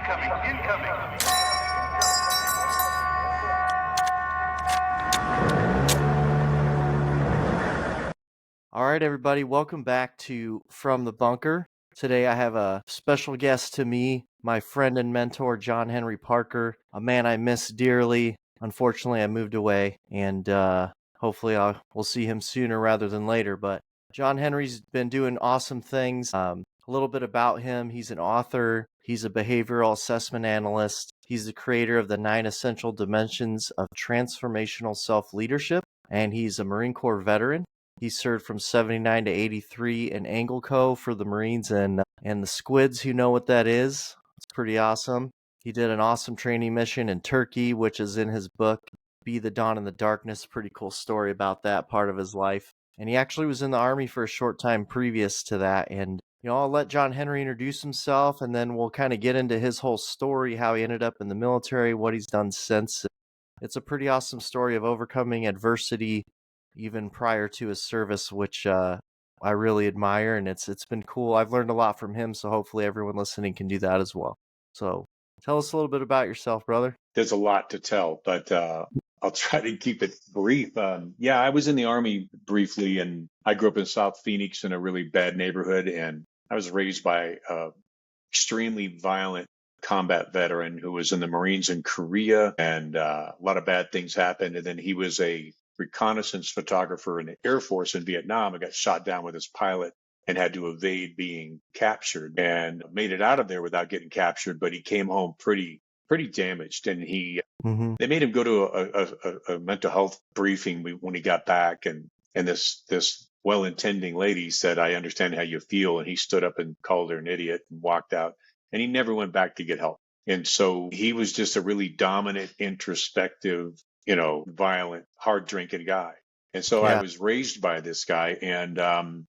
Incoming. All right, everybody, welcome back to From the Bunker. Today I have a special guest to me, my friend and mentor, John Henry Parker, a man I miss dearly. Unfortunately, I moved away, and hopefully we'll see him sooner rather than later. But John Henry's been doing awesome things. A little bit about him: he's an author, he's a behavioral assessment analyst, he's the creator of the 9 Essential Dimensions of Transformational Self-Leadership, and he's a Marine Corps veteran. He served from 79 to 83 in Angleco for the Marines and the Squids, who know what that is. It's pretty awesome. He did an awesome training mission in Turkey, which is in his book, Be the Dawn in the Darkness. Pretty cool story about that part of his life. And he actually was in the Army for a short time previous to that. And, I'll let John Henry introduce himself, and then we'll kind of get into his whole story, how he ended up in the military, what he's done since. It's a pretty awesome story of overcoming adversity even prior to his service, which I really admire, and it's been cool. I've learned a lot from him, so hopefully everyone listening can do that as well. So tell us a little bit about yourself, brother. There's a lot to tell, but I'll try to keep it brief. Yeah, I was in the Army briefly, and I grew up in South Phoenix in a really bad neighborhood, and I was raised by an extremely violent combat veteran who was in the Marines in Korea, and a lot of bad things happened. And then he was a reconnaissance photographer in the Air Force in Vietnam and got shot down with his pilot and had to evade being captured and made it out of there without getting captured. But he came home pretty damaged, and they made him go to a mental health briefing when he got back, and this well-intending lady said, "I understand how you feel," and he stood up and called her an idiot and walked out, and he never went back to get help. And so he was just a really dominant, introspective, violent, hard drinking guy. And so I was raised by this guy, and and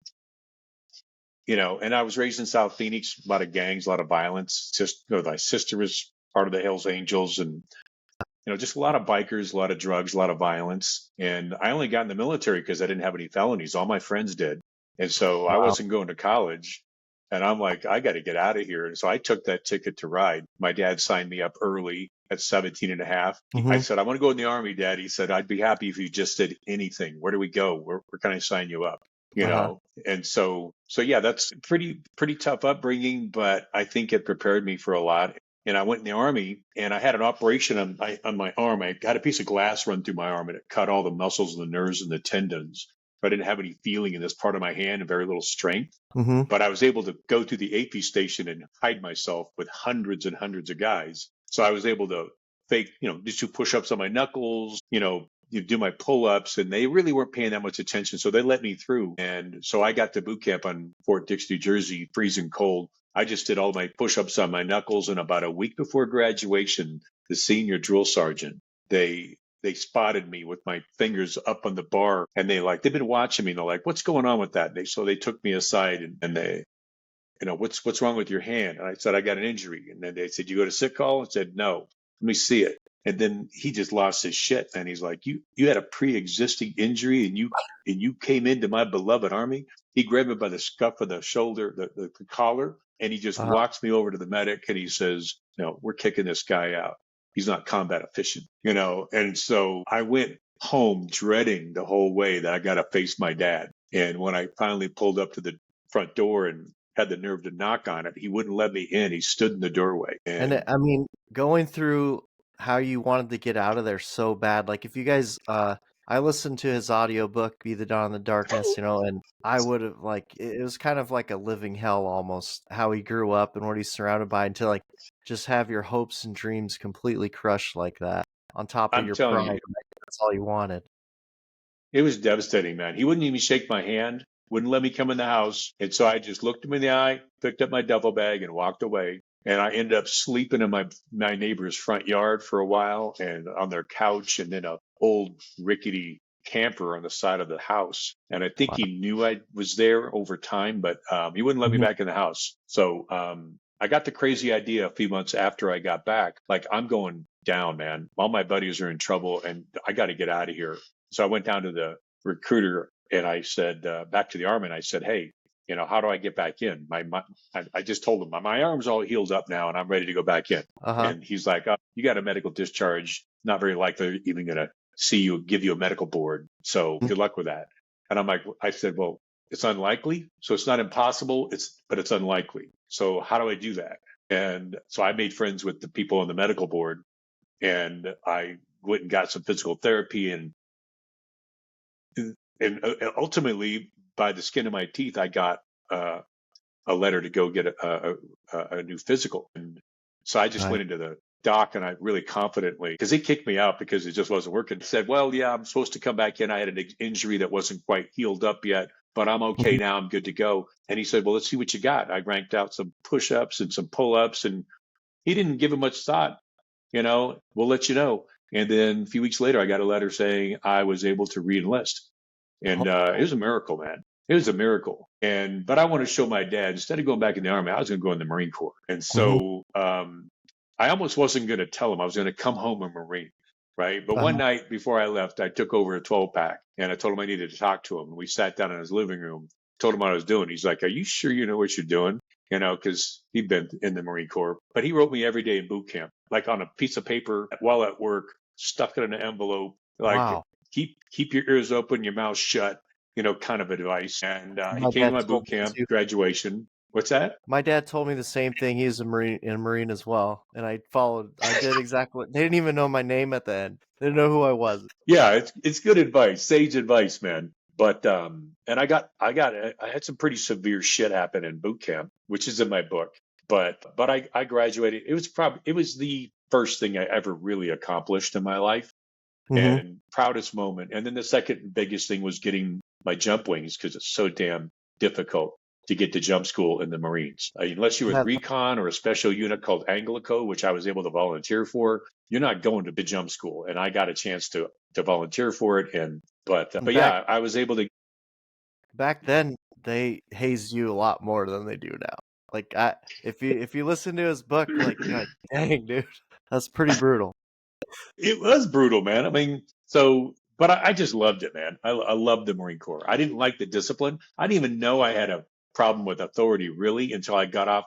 I was raised in South Phoenix, a lot of gangs, a lot of violence. My sister was part of the Hells Angels, and just a lot of bikers, a lot of drugs, a lot of violence. And I only got in the military because I didn't have any felonies. All my friends did. And so I wasn't going to college. And I'm like, I got to get out of here. And so I took that ticket to ride. My dad signed me up early at 17 and a half. I said, I want to go in the Army, Dad. He said, I'd be happy if you just did anything. Where do we go? Where can I sign you up? And so yeah, that's pretty tough upbringing, but I think it prepared me for a lot. And I went in the Army, and I had an operation on my arm. I had a piece of glass run through my arm, and it cut all the muscles and the nerves and the tendons. I didn't have any feeling in this part of my hand and very little strength. But I was able to go to the AP station and hide myself with hundreds and hundreds of guys. So I was able to fake, just do push-ups on my knuckles, you do my pull-ups, and they really weren't paying that much attention. So they let me through. And so I got to boot camp on Fort Dix, New Jersey, freezing cold. I just did all my push-ups on my knuckles. And about a week before graduation, the senior drill sergeant, they spotted me with my fingers up on the bar, and they've been watching me, and they're like, "What's going on with that?" So they took me aside, and they, what's wrong with your hand? And I said, I got an injury. And then they said, you go to sick call? I said, no, let me see it. And then he just lost his shit. And he's like, you had a pre-existing injury, and you came into my beloved Army. He grabbed me by the scuff of the shoulder, the collar, and he just walks me over to the medic, and he says, we're kicking this guy out. He's not combat efficient, And so I went home dreading the whole way that I got to face my dad. And when I finally pulled up to the front door and had the nerve to knock on it, he wouldn't let me in. He stood in the doorway. And I mean, going through how you wanted to get out of there so bad, like if you guys, I listened to his audiobook, Be the Dawn in the Darkness, and I would have it was kind of like a living hell almost, how he grew up and what he's surrounded by, until just have your hopes and dreams completely crushed like that on top of your pride. That's all you wanted. It was devastating, man. He wouldn't even shake my hand, wouldn't let me come in the house. And so I just looked him in the eye, picked up my duffel bag, and walked away. And I ended up sleeping in my neighbor's front yard for a while, and on their couch, and then a old rickety camper on the side of the house. And I think he knew I was there over time, but he wouldn't let me back in the house. So I got the crazy idea a few months after I got back, I'm going down, man. All my buddies are in trouble, and I got to get out of here. So I went down to the recruiter, and I said, back to the Army, and I said, hey, how do I get back in? I just told him my arm's all healed up now and I'm ready to go back in. Uh-huh. And he's like, oh, you got a medical discharge. Not very likely they're even going to give you a medical board. So Mm. good luck with that. And I said, well, it's unlikely. So it's not impossible. But it's unlikely. So how do I do that? And so I made friends with the people on the medical board and I went and got some physical therapy and ultimately by the skin of my teeth, I got, a letter to go get a new physical. And so I just Right. went into the doc and I really confidently, because he kicked me out because it just wasn't working, said, well, yeah, I'm supposed to come back in. I had an injury that wasn't quite healed up yet, but I'm okay Mhm. now. I'm good to go. And he said, well, let's see what you got. I ranked out some push-ups and some pull-ups and he didn't give it much thought. We'll let you know. And then a few weeks later, I got a letter saying I was able to re-enlist. And it Oh. was a miracle, man. It was a miracle. But I want to show my dad, instead of going back in the Army, I was going to go in the Marine Corps. And Mhm. so I almost wasn't going to tell him I was going to come home a Marine. Right. But one Uh-huh. night before I left, I took over a 12 pack and I told him I needed to talk to him. And we sat down in his living room, told him what I was doing. He's like, are you sure you know what you're doing? Because he'd been in the Marine Corps. But he wrote me every day in boot camp, like on a piece of paper while at work, stuck it in an envelope, like Wow. keep your ears open, your mouth shut, kind of advice. And he My came to dad my told boot me camp too. graduation. What's that? My dad told me the same thing. He's a Marine as well, and I followed. I did exactly what they didn't even know my name at the end. They didn't know who I was. Yeah, it's good advice, sage advice, man. But and I had some pretty severe shit happen in boot camp, which is in my book. But I graduated. It was the first thing I ever really accomplished in my life Hmm. and proudest moment. And then the second biggest thing was getting my jump wings because it's so damn difficult to get to jump school in the Marines. Unless you're with Yeah. recon or a special unit called Anglico, which I was able to volunteer for, you're not going to jump school. And I got a chance to volunteer for it. But Back yeah, I was able to. back then, they hazed you a lot more than they do now. Like if you listen to his book, like you're like, dang, dude, that's pretty brutal. It was brutal, man. I mean, but I just loved it, man. I loved the Marine Corps. I didn't like the discipline. I didn't even know I had a problem with authority really until I got off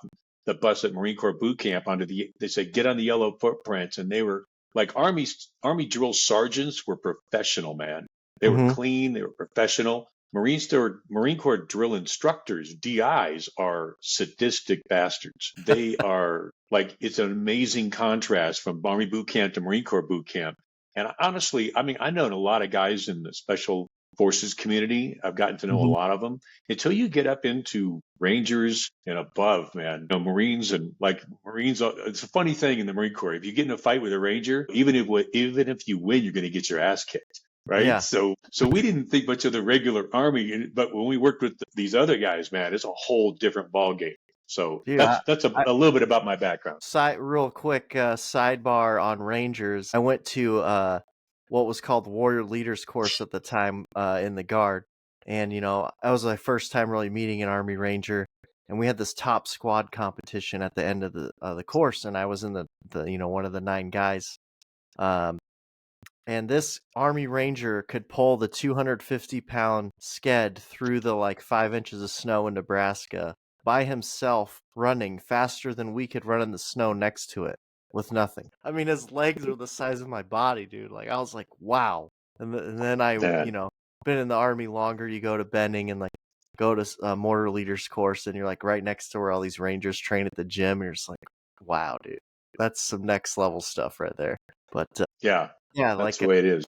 the bus at Marine Corps boot camp they said, get on the yellow footprints. And they were like Army drill sergeants were professional, man. They were Hmm. clean. They were professional. Marine Corps drill instructors, DIs, are sadistic bastards. They are like, it's an amazing contrast from Army boot camp to Marine Corps boot camp. And honestly, I mean, I know a lot of guys in the special forces community. I've gotten to know a Hmm. lot of them until you get up into Rangers and above, man. Marines and like Marines. It's a funny thing in the Marine Corps. If you get in a fight with a Ranger, even if you win, you're going to get your ass kicked. Right. Yeah, So we didn't think much of the regular army, but when we worked with these other guys, man, it's a whole different ball game. So dude. that's I a little bit about my background. Side real quick sidebar on Rangers. I went to what was called Warrior Leaders course at the time in the Guard, and that was my first time really meeting an Army Ranger. And we had this top squad competition at the end of the course, and I was in the one of the 9 guys. Um, and this Army Ranger could pull the 250-pound sked through the like 5 inches of snow in Nebraska by himself, running faster than we could run in the snow next to it with nothing. I mean, his legs were the size of my body, dude. Like I was like, wow. And then That been in the Army longer. You go to Benning and like go to a mortar leaders course, and you're like right next to where all these Rangers train at the gym. And you're just like, wow, dude, that's some next level stuff right there. But yeah, yeah, that's like the way it is.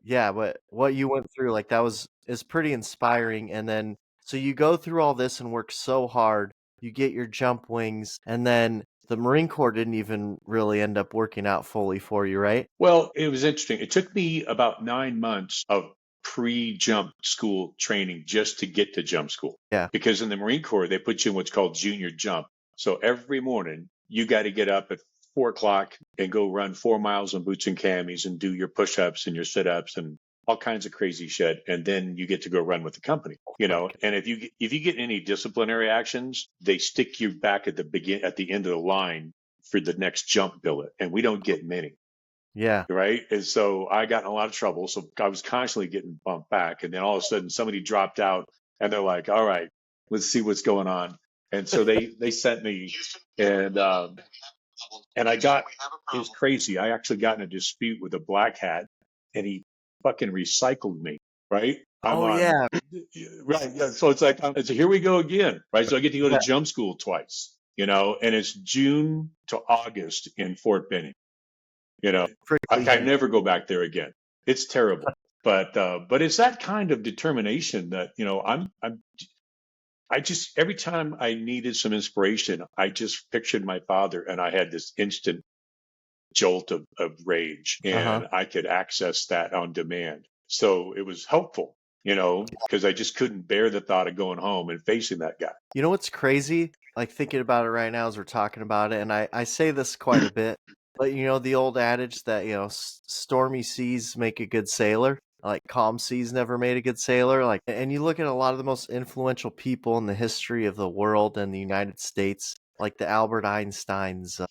yeah, but what you went through, like that is pretty inspiring. And then so you go through all this and work so hard, you get your jump wings, and then the Marine Corps didn't even really end up working out fully for you, right? Well, it was interesting. It took me about 9 months of pre-jump school training just to get to jump school. Yeah. Because in the Marine Corps, they put you in what's called junior jump. So every morning you got to get up at 4 o'clock and go run 4 miles on boots and camis and do your push-ups and your sit-ups and all kinds of crazy shit. And then you get to go run with the company. My And if you get any disciplinary actions, they stick you back at the end of the line for the next jump billet, and we don't get many. Yeah. Right. And so I got in a lot of trouble. So I was constantly getting bumped back. And then all of a sudden somebody dropped out and they're like, all right, Let's see what's going on. And so they sent me, and and I got, it was crazy. I actually got in a dispute with a black hat, and he fucking recycled me. Right? I'm Oh on. yeah, Right. Yeah. So it's like, it's here we go again. Right. So I get to go to yeah, jump school twice. And it's June to August in Fort Benning. I prickly can heat. never go back there again. It's terrible. But it's that kind of determination that, I just, every time I needed some inspiration, I just pictured my father, and I had this instant jolt of rage, Uh huh. and I could access that on demand. So it was helpful, because I just couldn't bear the thought of going home and facing that guy. You know what's crazy? Like thinking about it right now as we're talking about it, and I say this quite a bit, but the old adage that, stormy seas make a good sailor, like calm seas never made a good sailor. Like, and you look at a lot of the most influential people in the history of the world and the United States, like the Albert Einsteins,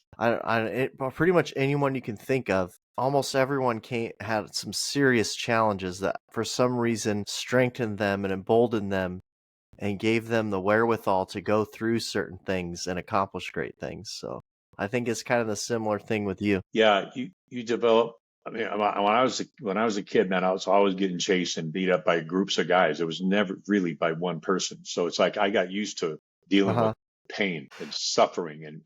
pretty much anyone you can think of. Almost everyone had some serious challenges that for some reason strengthened them and emboldened them and gave them the wherewithal to go through certain things and accomplish great things. So I think it's kind of the similar thing with you. Yeah, you develop. I mean, when I was a kid, man, I was always getting chased and beat up by groups of guys. It was never really by one person. So it's like I got used to Uh dealing with huh. pain and suffering,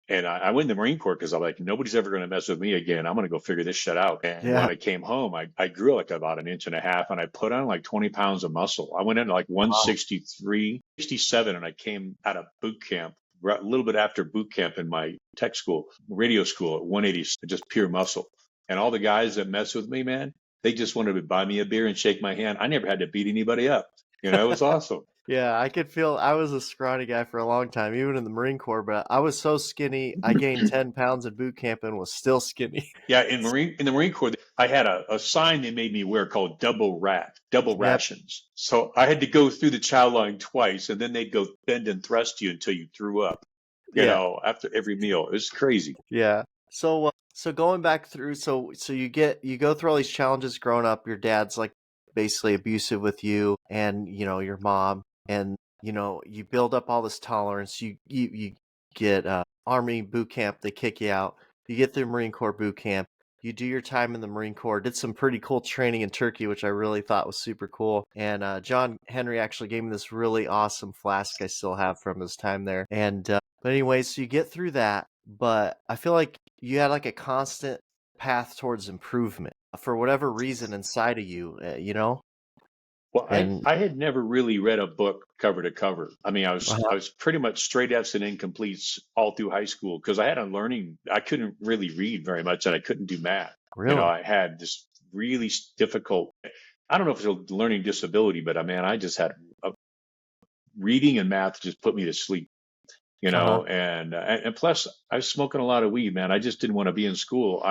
and I went in the Marine Corps because I'm like, nobody's ever going to mess with me again. I'm going to go figure this shit out. And when Yeah. I came home, I grew like about an inch and a half, and I put on like 20 pounds of muscle. I went into like Wow. 163, 67, and I came out of boot camp a little bit after boot camp in my tech school, radio school at 180, just pure muscle. And all the guys that mess with me, man, they just wanted to buy me a beer and shake my hand. I never had to beat anybody up. It was awesome. Yeah, I could feel I was a scrawny guy for a long time, even in the Marine Corps, but I was so skinny. I gained 10 pounds in boot camp and was still skinny. Yeah, in the Marine Corps, I had a sign they made me wear called double Yep. rations. So I had to go through the chow line twice, and then they'd go bend and thrust you until you threw up, Yeah. after every meal. It was crazy. Yeah. So going back through, so you go through all these challenges growing up. Your dad's like basically abusive with you, and your mom, and you build up all this tolerance. You get Army boot camp. They kick you out. You get through Marine Corps boot camp. You do your time in the Marine Corps. Did some pretty cool training in Turkey, which I really thought was super cool. And John Henry actually gave me this really awesome flask I still have from his time there. And but anyways, so you get through that, but I feel like you had like a constant path towards improvement for whatever reason inside of you. Well, I And I had never really read a book cover to cover. I mean, I was uh I was pretty much straight F's and incompletes all through high school because I had a learning. I couldn't really read very much, and I couldn't do math. really, I had this really difficult. I don't know if it's a learning disability, but I just had a reading and math just put me to sleep, uh-huh, and plus I was smoking a lot of weed, man. I just didn't want to be in school.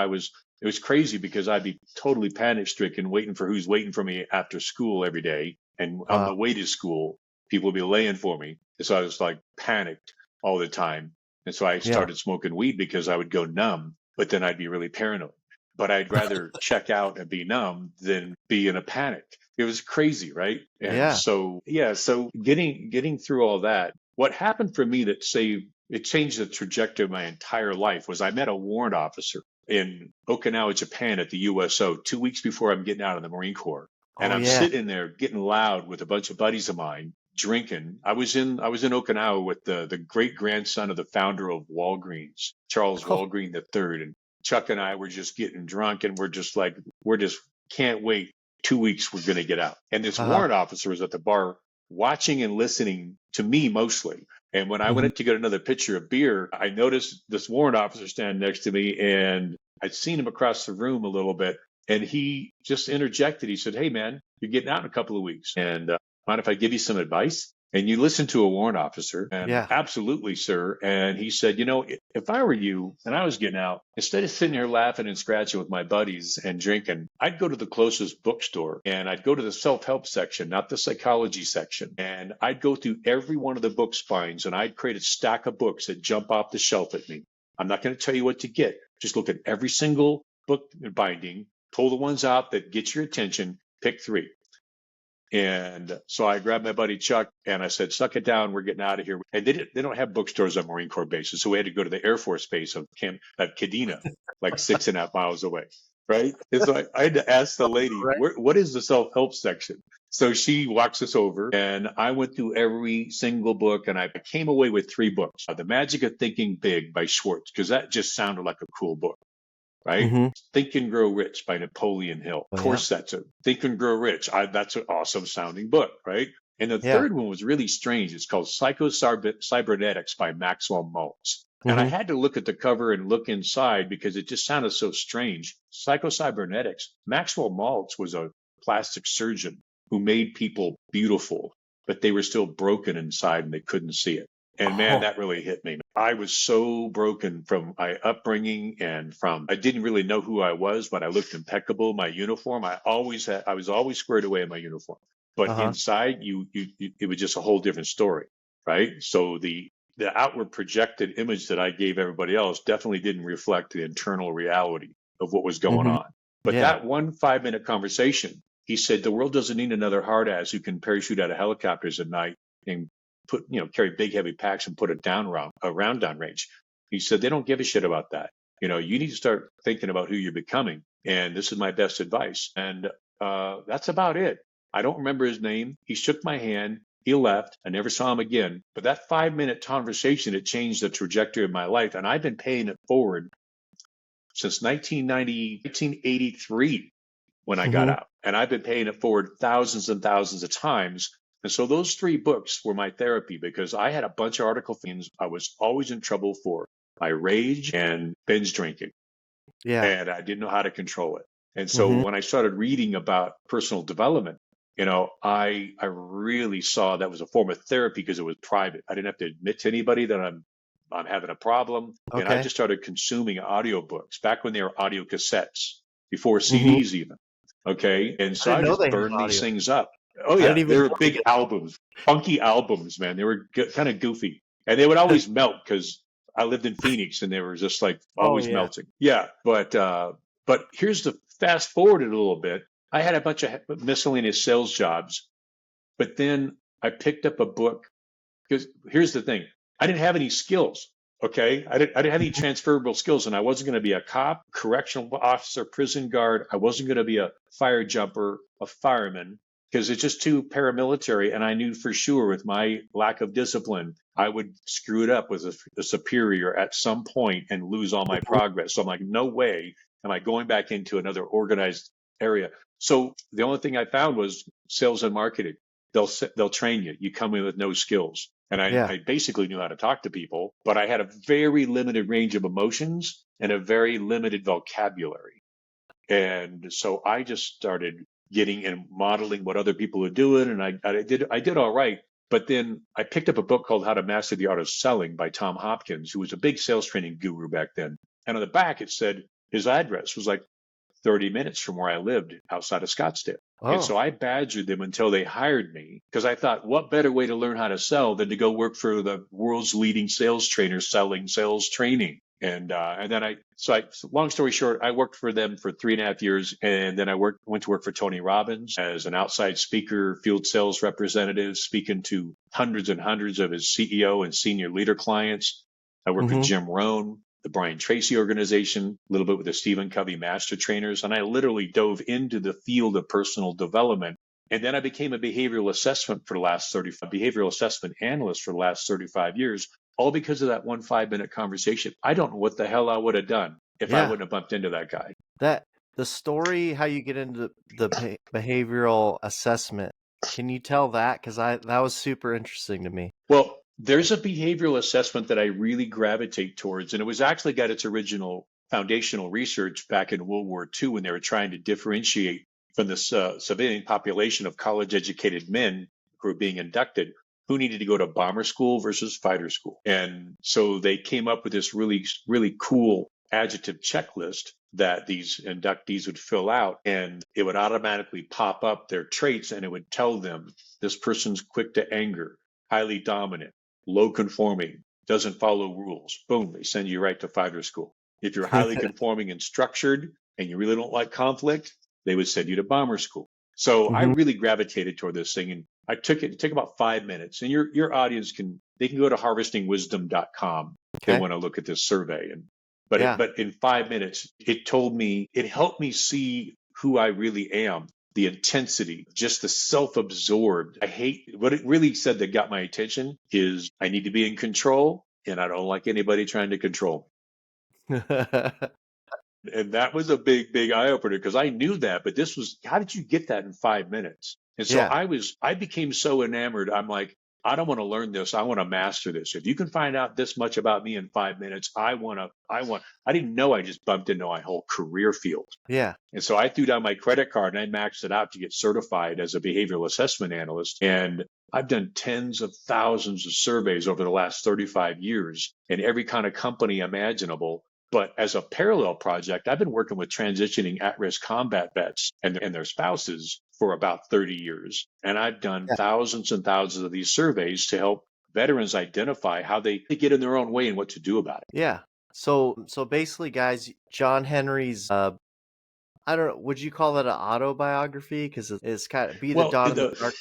It was crazy because I'd be totally panic stricken, waiting for who's waiting for me after school every day. And on uh, the way to school, people would be laying for me. So I was like panicked all the time. And so I yeah, started smoking weed because I would go numb, but then I'd be really paranoid. But I'd rather check out and be numb than be in a panic. It was crazy, right? And yeah, so, yeah, so getting through all that, what happened for me that saved it changed the trajectory of my entire life was I met a warrant officer in Okinawa, Japan at the USO 2 weeks before I'm getting out of the Marine Corps. And oh I'm yeah, sitting there getting loud with a bunch of buddies of mine drinking. I was in Okinawa with the great grandson of the founder of Walgreens, Charles oh, Walgreen III. And Chuck and I were just getting drunk, and we're just can't wait. 2 weeks we're going to get out. And this uh-huh, warrant officer was at the bar watching and listening to me mostly. And when I hmm, went to get another pitcher of beer, I noticed this warrant officer standing next to me, and I'd seen him across the room a little bit. And he just interjected. He said, "Hey, man, you're getting out in a couple of weeks. And mind if I give you some advice?" And you listen to a warrant officer, and yeah, absolutely, sir. And he said, if I were you and I was getting out, instead of sitting here laughing and scratching with my buddies and drinking, I'd go to the closest bookstore, and I'd go to the self-help section, not the psychology section. And I'd go through every one of the book spines, and I'd create a stack of books that jump off the shelf at me. I'm not going to tell you what to get. Just look at every single book binding, pull the ones out that get your attention, pick three. And so I grabbed my buddy Chuck and I said, "Suck it down. We're getting out of here." And they don't have bookstores on Marine Corps bases. So we had to go to the Air Force base of Kadena, like 6.5 miles away. Right. And so I had to ask the lady, Right. what is the self-help section? So she walks us over and I went through every single book and I came away with 3 books. The Magic of Thinking Big by Schwartz, because that just sounded like a cool book. Right? Mm-hmm. Think and Grow Rich by Napoleon Hill. Oh, Of yeah. course, that's a Think and Grow Rich. That's an awesome sounding book, right? And the Yeah. third one was really strange. It's called Psycho-Cybernetics by Maxwell Maltz. And I Mm-hmm. had to look at the cover and look inside because it just sounded so strange. Psycho-Cybernetics. Maxwell Maltz was a plastic surgeon who made people beautiful, but they were still broken inside and they couldn't see it. And man, Oh. that really hit me. I was so broken from my upbringing and from, I didn't really know who I was, but I looked impeccable. My uniform, I was always squared away in my uniform. But Uh-huh. inside, it was just a whole different story, right? So the outward projected image that I gave everybody else definitely didn't reflect the internal reality of what was going Mm-hmm. on. But Yeah. that one 5-minute conversation, he said, the world doesn't need another hard ass who can parachute out of helicopters at night and carry big heavy packs and put it down around down range. He said they don't give a shit about that. You need to start thinking about who you're becoming. And this is my best advice. And that's about it. I don't remember his name. He shook my hand. He left. I never saw him again. But that 5-minute conversation, it changed the trajectory of my life. And I've been paying it forward since 1983 when I got Mm-hmm. out. And I've been paying it forward thousands and thousands of times. And so those 3 books were my therapy because I had a bunch of article things I was always in trouble for my rage and binge drinking. Yeah. And I didn't know how to control it. And so Mm-hmm. when I started reading about personal development, I really saw that was a form of therapy because it was private. I didn't have to admit to anybody that I'm having a problem. And I Okay. just started consuming audiobooks back when they were audio cassettes, before Mm-hmm. CDs even. Okay. And I so didn't I know just they had burned these audio. things up. Oh I didn't yeah, they even were know they big did. albums, funky albums, man. They were kind of goofy, and they would always melt because I lived in Phoenix, and they were just like Oh, always yeah. melting. Yeah, but here's the fast forward it a little bit. I had a bunch of miscellaneous sales jobs, but then I picked up a book because here's the thing: I didn't have any skills. Okay, I didn't have any transferable skills, and I wasn't going to be a cop, correctional officer, prison guard. I wasn't going to be a fire jumper, a fireman, because it's just too paramilitary. And I knew for sure, with my lack of discipline, I would screw it up with a superior at some point and lose all my Mhm. progress. So I'm like, no way am I going back into another organized area. So the only thing I found was sales and marketing. They'll train you. You come in with no skills. And Yeah. I basically knew how to talk to people, but I had a very limited range of emotions and a very limited vocabulary. And so I just started getting and modeling what other people were doing, and I did all right. But then I picked up a book called How to Master the Art of Selling by Tom Hopkins, who was a big sales training guru back then. And on the back it said his address was like 30 minutes from where I lived outside of Scottsdale. And Oh. so I badgered them until they hired me because I thought, what better way to learn how to sell than to go work for the world's leading sales trainer selling sales training? And then so long story short, I worked for them for 3.5 years, and then went to work for Tony Robbins as an outside speaker, field sales representative, speaking to hundreds and hundreds of his CEO and senior leader clients. I worked with Mm-hmm. Jim Rohn, the Brian Tracy organization, a little bit with the Stephen Covey Master Trainers, and I literally dove into the field of personal development. And then I became a behavioral assessment analyst for the last 35 years, all because of that one 5-minute conversation. I don't know what the hell I would have done if I Yeah. wouldn't have bumped into that guy. That the story, how you get into the behavioral assessment. Can you tell that? Because that was super interesting to me. Well, there's a behavioral assessment that I really gravitate towards, and it was actually got its original foundational research back in World War II when they were trying to differentiate from the civilian population of college educated men who were being inducted who needed to go to bomber school versus fighter school. And so they came up with this really, really cool adjective checklist that these inductees would fill out, and it would automatically pop up their traits, and it would tell them this person's quick to anger, highly dominant, low conforming, doesn't follow rules. Boom, they send you right to fighter school. If you're highly conforming and structured and you really don't like conflict, they would send you to bomber school. So I Hmm. really gravitated toward this thing, and it took about 5 minutes. And your audience can go to harvestingwisdom.com if they Okay. want to look at this survey. And Yeah. but in 5 minutes, it helped me see who I really am, the intensity, just the self-absorbed. I hate what it really said that got my attention is I need to be in control, and I don't like anybody trying to control me. And that was a big eye opener because I knew that, but this was, how did you get that in 5 minutes? And so Yeah. I became so enamored. I'm like, I don't want to learn this. I want to master this. If you can find out this much about me in 5 minutes, I didn't know I just bumped into my whole career field. Yeah. And so I threw down my credit card and I maxed it out to get certified as a behavioral assessment analyst. And I've done tens of thousands of surveys over the last 35 years in every kind of company imaginable. But as a parallel project, I've been working with transitioning at-risk combat vets and their spouses for about 30 years. And I've done Yeah. thousands and thousands of these surveys to help veterans identify how they get in their own way and what to do about it. Yeah. So basically, guys, John Henry's I don't know, would you call that an autobiography? Because it's kind of Be the Well, Dawn of the Dark.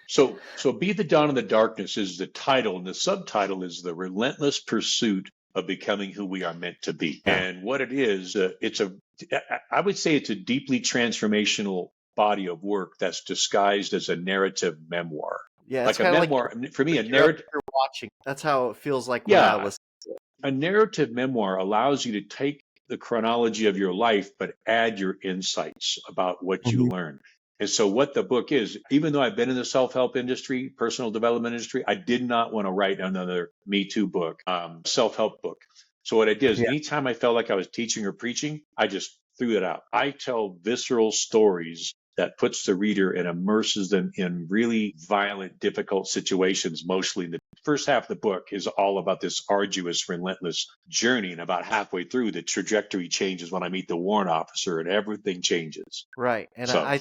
so Be the Dawn of the Darkness is the title, and the subtitle is The Relentless Pursuit of Becoming Who We Are Meant to Be. Yeah. And what it is, I would say it's a deeply transformational body of work that's disguised as a narrative memoir. Yeah, it's Like a kind of like memoir, for me, a you're up narrative, here watching. That's how it feels like when I yeah, listen to it. a narrative memoir allows you to take the chronology of your life, but add your insights about what you Mhm. learn. And so, what the book is, even though I've been in the self help industry, personal development industry, I did not want to write another Me Too book, self help book. So, what I did is, Yeah. anytime I felt like I was teaching or preaching, I just threw it out. I tell visceral stories that puts the reader and immerses them in really violent, difficult situations. Mostly in the first half of the book is all about this arduous, relentless journey. And about halfway through, the trajectory changes when I meet the warrant officer and everything changes. Right. And So, I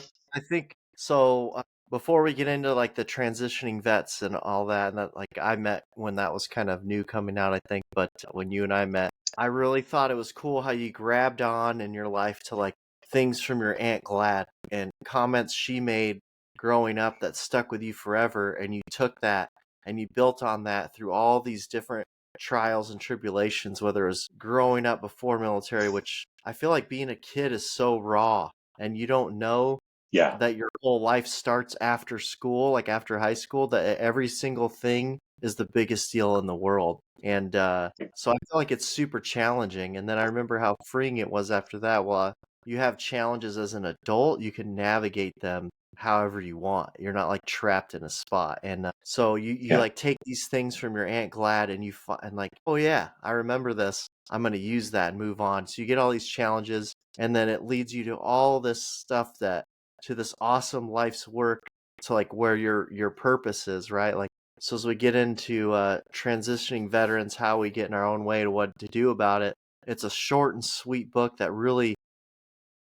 think so. Before we get into like the transitioning vets and all that, and that like I met when that was kind of new coming out, I think. But when you and I met, I really thought it was cool how you grabbed on in your life to like things from your Aunt Glad and comments she made growing up that stuck with you forever, and you took that and you built on that through all these different trials and tribulations, whether it was growing up before military, which I feel like being a kid is so raw and you don't know yeah, that your whole life starts after school, like after high school, that every single thing is the biggest deal in the world. And so I feel like it's super challenging. And then I remember how freeing it was after that. Well, you have challenges as an adult, you can navigate them however you want. You're not like trapped in a spot. And so you yeah. like take these things from your Aunt Glad and and like, oh yeah, I remember this. I'm going to use that and move on. So you get all these challenges and then it leads you to all this stuff that to this awesome life's work to like where your purpose is, right? Like so as we get into transitioning veterans, how we get in our own way to what to do about it. It's a short and sweet book that really,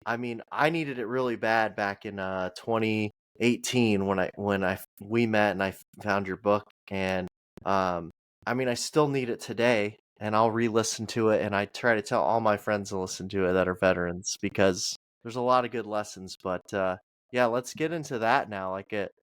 I mean, I needed it really bad back in 2018 when I we met and I found your book and um I mean I still need it today and I'll re-listen to it and I try to tell all my friends to listen to it that are veterans because there's a lot of good lessons but yeah, let's get into that now. Like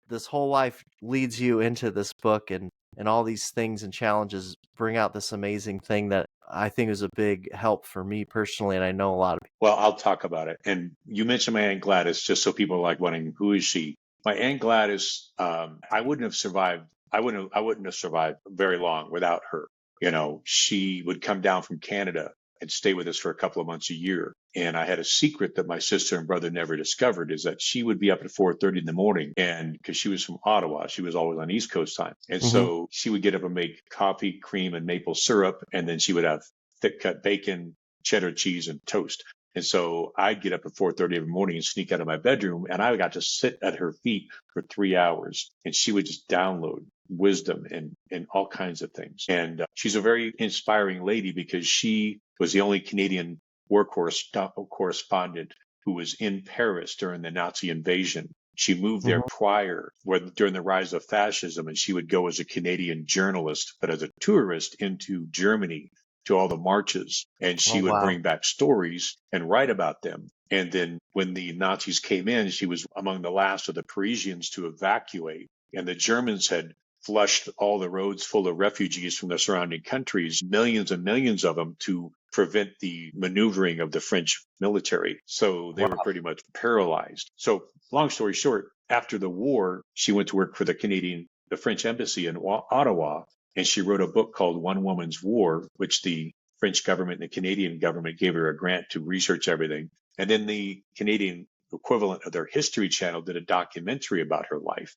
this whole life leads you into this book and all these things and challenges bring out this amazing thing that I think is a big help for me personally and I know a lot of people. Well, I'll talk about it. And you mentioned my Aunt Gladys, just so people are like wondering, who is she? My Aunt Gladys, I wouldn't have survived. I wouldn't have survived very long without her. You know, she would come down from Canada and stay with us for a couple of months a year. And I had a secret that my sister and brother never discovered is that she would be up at 4:30 in the morning. And because she was from Ottawa, she was always on East Coast time. And Hmm. so she would get up and make coffee, cream, and maple syrup. And then she would have thick cut bacon, cheddar cheese, and toast. And so I'd get up at 4:30 every morning and sneak out of my bedroom, and I got to sit at her feet for 3 hours, and she would just download wisdom and all kinds of things. And she's a very inspiring lady because she was the only Canadian war correspondent who was in Paris during the Nazi invasion. She moved there Hmm. prior, during the rise of fascism, and she would go as a Canadian journalist, but as a tourist into Germany to all the marches, and Oh she would wow. bring back stories and write about them. And then when the Nazis came in, she was among the last of the Parisians to evacuate. And the Germans had flushed all the roads full of refugees from the surrounding countries, millions and millions of them, to prevent the maneuvering of the French military. So they Wow. were pretty much paralyzed. So, long story short, after the war, she went to work for the French embassy in Ottawa, and she wrote a book called One Woman's War, which the French government and the Canadian government gave her a grant to research everything. And then the Canadian equivalent of their History Channel did a documentary about her life.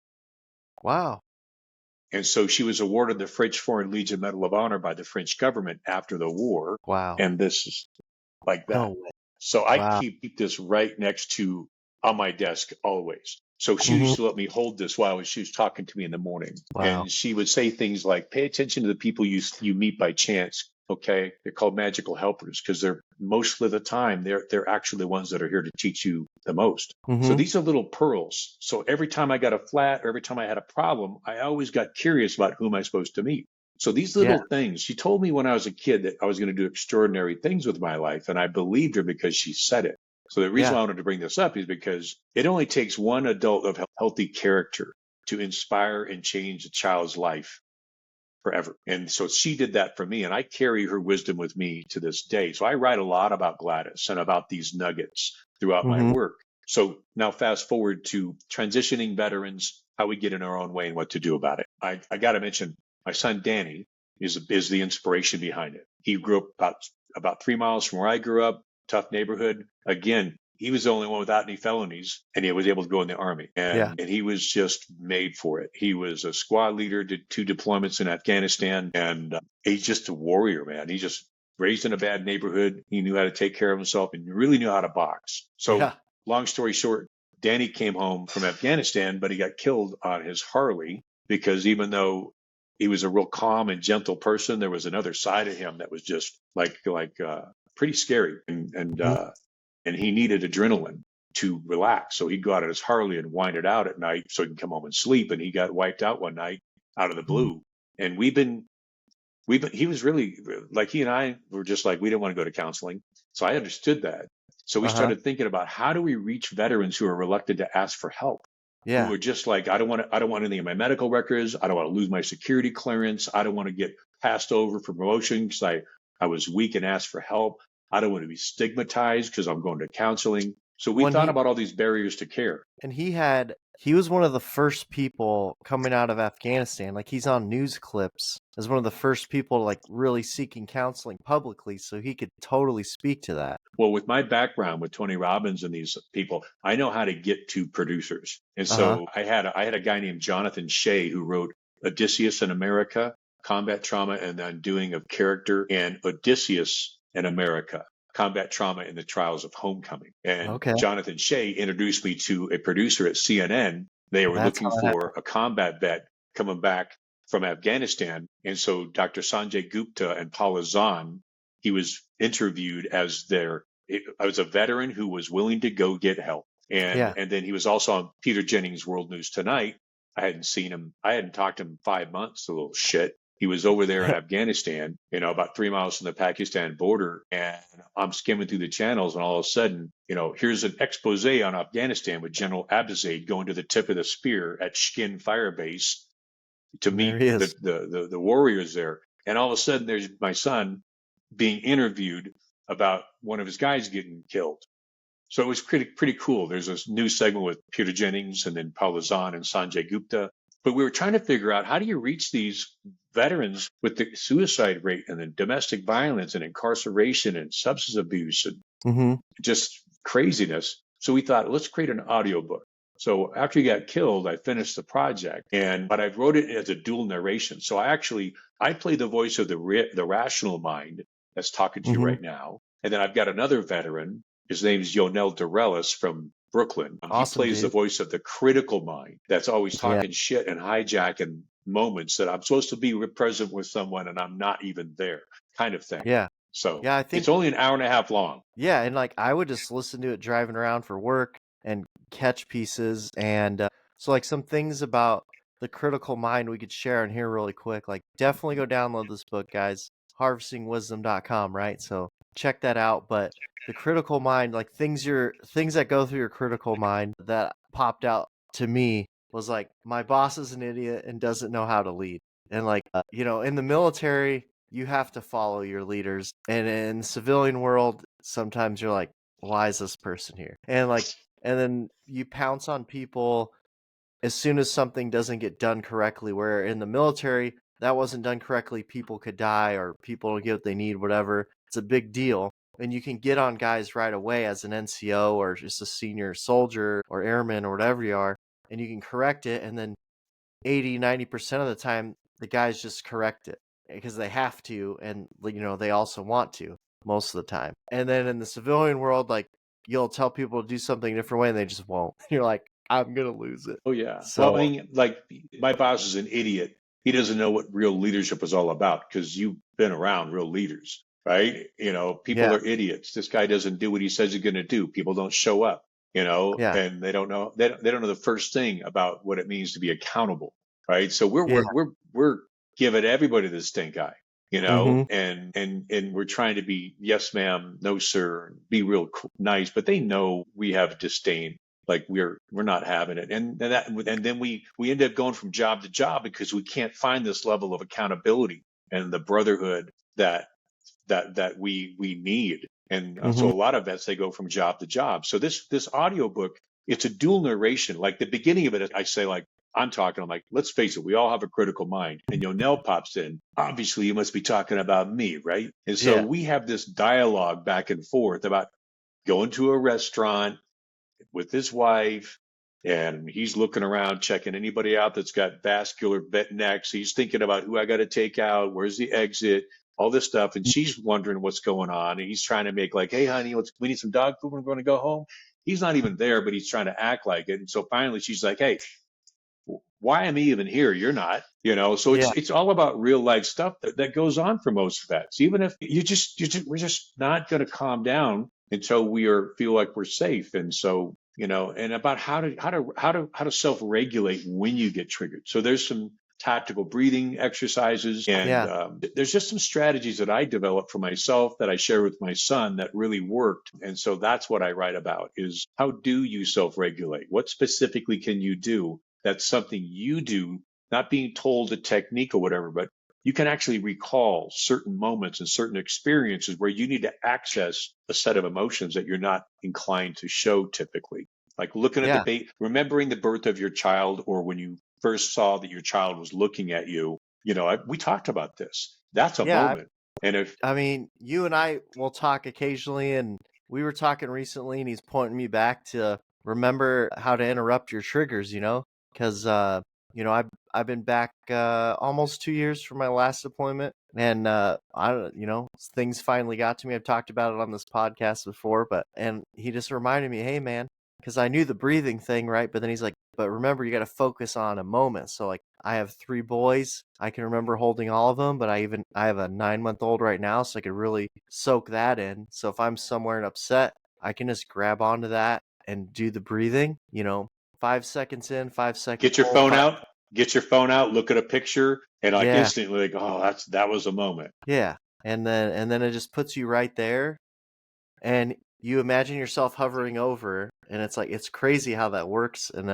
Wow. And so she was awarded the French Foreign Legion Medal of Honor by the French government after the war. Wow. And this is like No that. way. So I Wow. keep this right next to on my desk always. So she Mhm. used to let me hold this while she was talking to me in the morning. Wow. And she would say things like, pay attention to the people you meet by chance. Okay. They're called magical helpers because they're most of the time, they're actually the ones that are here to teach you the most. So Mhm. these are little pearls. So every time I got a flat or every time I had a problem, I always got curious about who am I supposed to meet. So these Yeah. little things, she told me when I was a kid that I was going to do extraordinary things with my life. And I believed her because she said it. So the reason Yeah. why I wanted to bring this up is because it only takes one adult of healthy character to inspire and change a child's life forever. And so she did that for me, and I carry her wisdom with me to this day. So I write a lot about Gladys and about these nuggets throughout my Mhm. work. So now fast forward to transitioning veterans, how we get in our own way and what to do about it. I got to mention my son Danny is the inspiration behind it. He grew up about 3 miles from where I grew up, tough neighborhood. Again, he was the only one without any felonies, and he was able to go in the army. Yeah. And he was just made for it. He was a squad leader, did 2 deployments in Afghanistan, and he's just a warrior, man. He just raised in a bad neighborhood. He knew how to take care of himself and really knew how to box. So, Yeah. long story short, Danny came home from Afghanistan, but he got killed on his Harley because even though he was a real calm and gentle person, there was another side of him that was just pretty scary. Mhm. And he needed adrenaline to relax. So he'd go out on his Harley and wind it out at night so he can come home and sleep. And he got wiped out one night out of the Mhm. blue. And he was really like, he and I were just like, we didn't want to go to counseling. So I understood that. So we Uh-huh. started thinking about how do we reach veterans who are reluctant to ask for help, who Yeah. are just like, I don't want anything in my medical records. I don't want to lose my security clearance. I don't want to get passed over for promotion because I was weak and asked for help. I don't want to be stigmatized because I'm going to counseling. So we When thought he about all these barriers to care. and he was one of the first people coming out of Afghanistan. Like he's on news clips as one of the first people like really seeking counseling publicly, so he could totally speak to that. Well, with my background with Tony Robbins and these people, I know how to get to producers. And Uh-huh. so I had a guy named Jonathan Shea who wrote Odysseus in America, Combat Trauma and the Undoing of Character, and Odysseus in America, Combat Trauma and the Trials of Homecoming. And Okay. Jonathan Shea introduced me to a producer at CNN. They were That's looking how that for happened. a combat vet coming back from Afghanistan. And so Dr. Sanjay Gupta and Paula Zahn, he was interviewed as I was a veteran who was willing to go get help. And Yeah. and then he was also on Peter Jennings' World News Tonight. I hadn't seen him. I hadn't talked to him in 5 months. A little shit. He was over there in Afghanistan, about 3 miles from the Pakistan border. And I'm skimming through the channels, and all of a sudden, here's an expose on Afghanistan with General Abdizade going to the tip of the spear at Shkin Fire Base to And there meet he the is. the warriors there. And all of a sudden, there's my son being interviewed about one of his guys getting killed. So it was pretty cool. There's this new segment with Peter Jennings and then Paul Lazan and Sanjay Gupta. But we were trying to figure out, how do you reach these veterans with the suicide rate and the domestic violence and incarceration and substance abuse and Mhm. just craziness. So we thought, let's create an audiobook. So after he got killed, I finished the project, but I wrote it as a dual narration. So I play the voice of the rational mind that's talking to you Mhm. right now, and then I've got another veteran. His name's Yonel Dorellis from Brooklyn. He Awesome, plays the dude. voice of the critical mind that's always Yeah. talking shit and hijacking moments that I'm supposed to be present with someone and I'm not even there, kind of thing. Yeah. So Yeah, I it's think only an hour and a half long. yeah, and like I would just listen to it driving around for work and catch pieces and so like some things about the critical mind we could share in here really quick. Like definitely go download this book, guys. Harvestingwisdom.com, right? So check that out. But the critical mind, like things that go through your critical mind that popped out to me was like, my boss is an idiot and doesn't know how to lead. And like, in the military, you have to follow your leaders. And in the civilian world, sometimes you're like, why is this person here? And then you pounce on people as soon as something doesn't get done correctly, where in the military, that wasn't done correctly, people could die or people don't get what they need, whatever. It's a big deal. And you can get on guys right away as an NCO or just a senior soldier or airman or whatever you are, and you can correct it. And then 80-90% of the time, the guys just correct it because they have to. And, they also want to most of the time. And then in the civilian world, like, you'll tell people to do something a different way and they just won't. You're like, I'm going to lose it. Oh yeah. Well, I So, mean, like my boss is an idiot. He doesn't know what real leadership is all about because you've been around real leaders, right? People yeah, are idiots. This guy doesn't do what he says he's going to do. People don't show up, yeah, and they don't know the first thing about what it means to be accountable, right? So we're yeah. we're we're we're giving everybody the stink eye, Mhm. and we're trying to be yes ma'am, no sir, be real nice, but they know we have disdain, like we're not having it, and then we end up going from job to job because we can't find this level of accountability and the brotherhood that we need. And so Mhm. a lot of vets, they go from job to job. So this audio book, it's a dual narration. Like the beginning of it, I say, like, I'm like, let's face it, we all have a critical mind. And Yonel pops in. Obviously, you must be talking about me, right? And so Yeah. we have this dialogue back and forth about going to a restaurant with his wife, and he's looking around, checking anybody out that's got vascular vet necks. He's thinking about who I got to take out, where's the exit, all this stuff. And she's wondering what's going on. And he's trying to make like, hey, honey, we need some dog food. We're going to go home. He's not even there, but he's trying to act like it. And so finally she's like, hey, why am I even here? You're not, so Yeah. it's all about real life stuff that goes on for most vets. Even if we're just not going to calm down until feel like we're safe. And so, and about how to self-regulate when you get triggered. So there's some tactical breathing exercises, and Yeah. there's just some strategies that I developed for myself that I share with my son that really worked. And so that's what I write about: is how do you self-regulate? What specifically can you do? That's something you do, not being told a technique or whatever, but you can actually recall certain moments and certain experiences where you need to access a set of emotions that you're not inclined to show typically. Like looking at Yeah. remembering the birth of your child, or when you first saw that your child was looking at you. We talked about this. That's a Yeah. moment. And if I mean, you and I will talk occasionally, and we were talking recently, and he's pointing me back to remember how to interrupt your triggers, because I've been back almost 2 years from my last deployment, and I don't, things finally got to me. I've talked about it on this podcast before, and he just reminded me, hey man, because I knew the breathing thing, right? But then he's like, but remember, you got to focus on a moment. So like, I have 3 boys. I can remember holding all of them, but I have a 9-month-old right now, so I could really soak that in. So if I'm somewhere and upset, I can just grab onto that and do the breathing. 5 seconds in, 5 seconds get your hold. phone out, look at a picture, and like Yeah, instantly, like, oh, that was a moment. yeah, and then it just puts you right there, and you imagine yourself hovering over, and it's like it's crazy how that works. And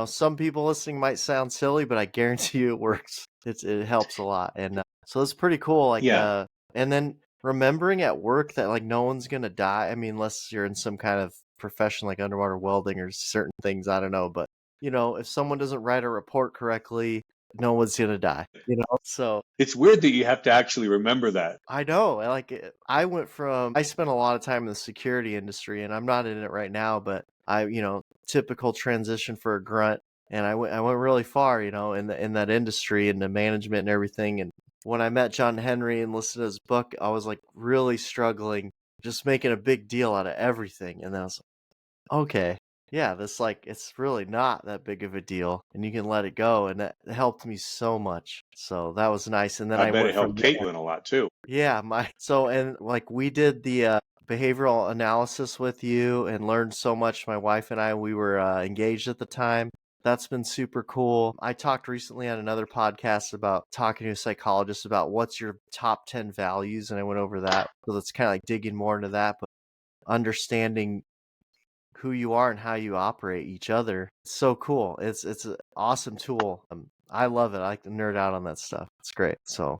some people listening might sound silly, but I guarantee you it works. It helps a lot. And so it's pretty cool. Like Yeah. and then remembering at work that like no one's gonna die. I mean, unless you're in some kind of profession like underwater welding or certain things, I don't know. But if someone doesn't write a report correctly, no one's gonna die. So It's weird that you have to actually remember that. I know. I spent a lot of time in the security industry, and I'm not in it right now, but typical transition for a grunt, and I went really far, in that industry and the management and everything. And when I met John Henry and listened to his book, I was like really struggling, just making a big deal out of everything. And then I was like, okay, yeah, this like it's really not that big of a deal, and you can let it go, and that helped me so much. So that was nice. And then I I bet it went helped from Caitlin a lot too. yeah, and like we did the behavioral analysis with you and learned so much. My wife and I, we were engaged at the time. That's been super cool. I talked recently on another podcast about talking to a psychologist about what's your top 10 values, and I went over that. So that's kind of like digging more into that, but understanding who you are and how you operate each other. It's so cool. It's an awesome tool. I love it. I like to nerd out on that stuff. It's great. So,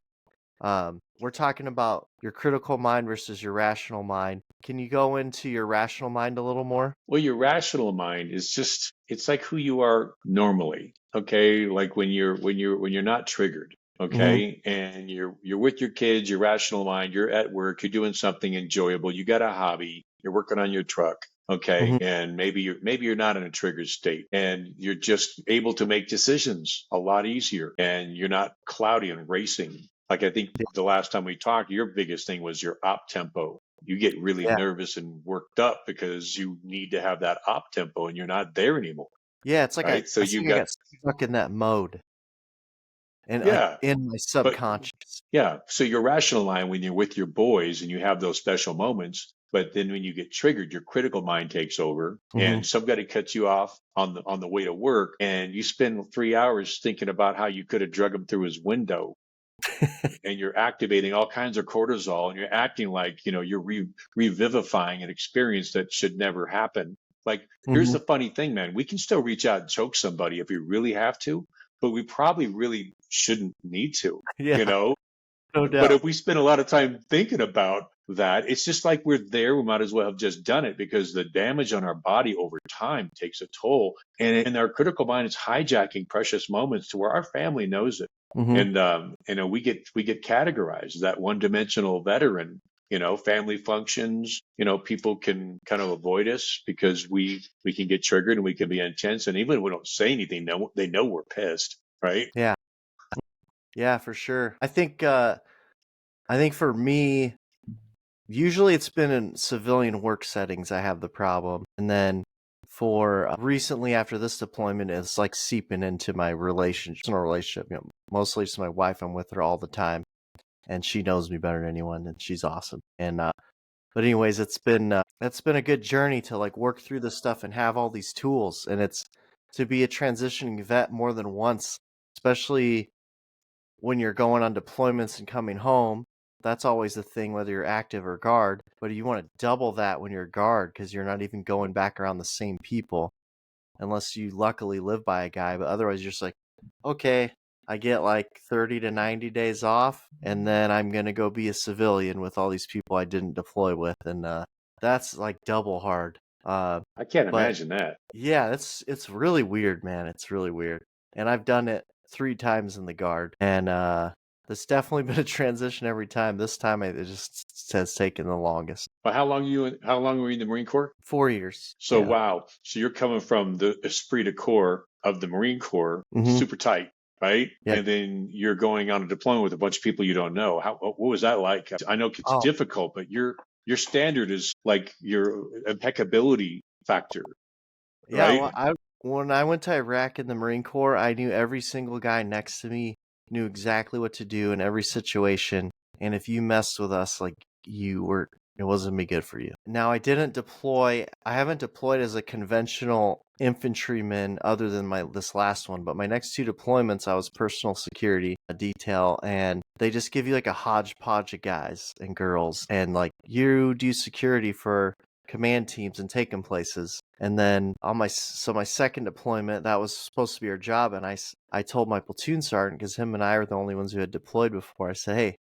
we're talking about your critical mind versus your rational mind. Can you go into your rational mind a little more? Well, your rational mind is just it's like who you are normally. Okay. Like when you're not triggered. Mm-hmm. Okay. And you're with your kids, your rational mind, you're at work, you're doing something enjoyable, you got a hobby, you're working on your truck. Okay. Mm-hmm. And maybe you're not in a triggered state and you're just able to make decisions a lot easier and you're not cloudy and racing. Like I think the last time we talked, your biggest thing was your op tempo. You get really Yeah. nervous and worked up because you need to have that op tempo and you're not there anymore, Yeah, it's like right? So I you think I got, got stuck in that mode and like yeah, in my but subconscious. yeah. So your rational mind when you're with your boys and you have those special moments, but then when you get triggered, your critical mind takes over Mm-hmm. and somebody cuts you off on the way to work and you spend 3 hours thinking about how you could have drug him through his window and you're activating all kinds of cortisol and you're acting like you're revivifying an experience that should never happen. Like, here's Mm-hmm. the funny thing, man, we can still reach out and choke somebody if we really have to, but we probably really shouldn't need to Yeah, you know no but doubt. if we spend a lot of time thinking about that, it's just like we're there. We might as well have just done it because the damage on our body over time takes a toll. And our critical mind is hijacking precious moments to where our family knows it. Mm-hmm. And we get categorized as that one-dimensional veteran. Family functions. People can kind of avoid us because we can get triggered and we can be intense. And even if we don't say anything, they know we're pissed, right? Yeah, yeah, for sure. I think for me, usually it's been in civilian work settings I have the problem. And then for recently after this deployment, it's like seeping into my relationship. Mostly it's my wife. I'm with her all the time, and she knows me better than anyone, and she's awesome. And but anyways, it's been a good journey to like work through this stuff and have all these tools. And it's to be a transitioning vet more than once, especially when you're going on deployments and coming home. That's always the thing, whether you're active or guard. But you want to double that when you're guard because you're not even going back around the same people unless you luckily live by a guy. But otherwise, you're just like, okay, I get like 30 to 90 days off, and then I'm going to go be a civilian with all these people I didn't deploy with. And that's like double hard. I can't But imagine that. yeah, it's really weird, man. It's really weird. And I've done it 3 times in the guard. And there's definitely been a transition every time. This time it just has taken the longest. But how long were you in the Marine Corps? 4 years. So Yeah. wow. So you're coming from the esprit de corps of the Marine Corps, Mm-hmm. super tight, right? Yeah. And then you're going on a deployment with a bunch of people you don't know. What was that like? I know it's Oh, difficult, but your standard is like your impeccability factor, yeah. right? Well, I when I went to Iraq in the Marine Corps, I knew every single guy next to me knew exactly what to do in every situation. And if you messed with us, like it wasn't be good for you. Now, I didn't deploy. I haven't deployed as a conventional infantryman other than my this last one. But my next 2 deployments, I was personal security detail, and they just give you like a hodgepodge of guys and girls, and like you do security for command teams and take them places. And then on my second deployment, that was supposed to be our job, and I told my platoon sergeant because him and I were the only ones who had deployed before. I said, hey,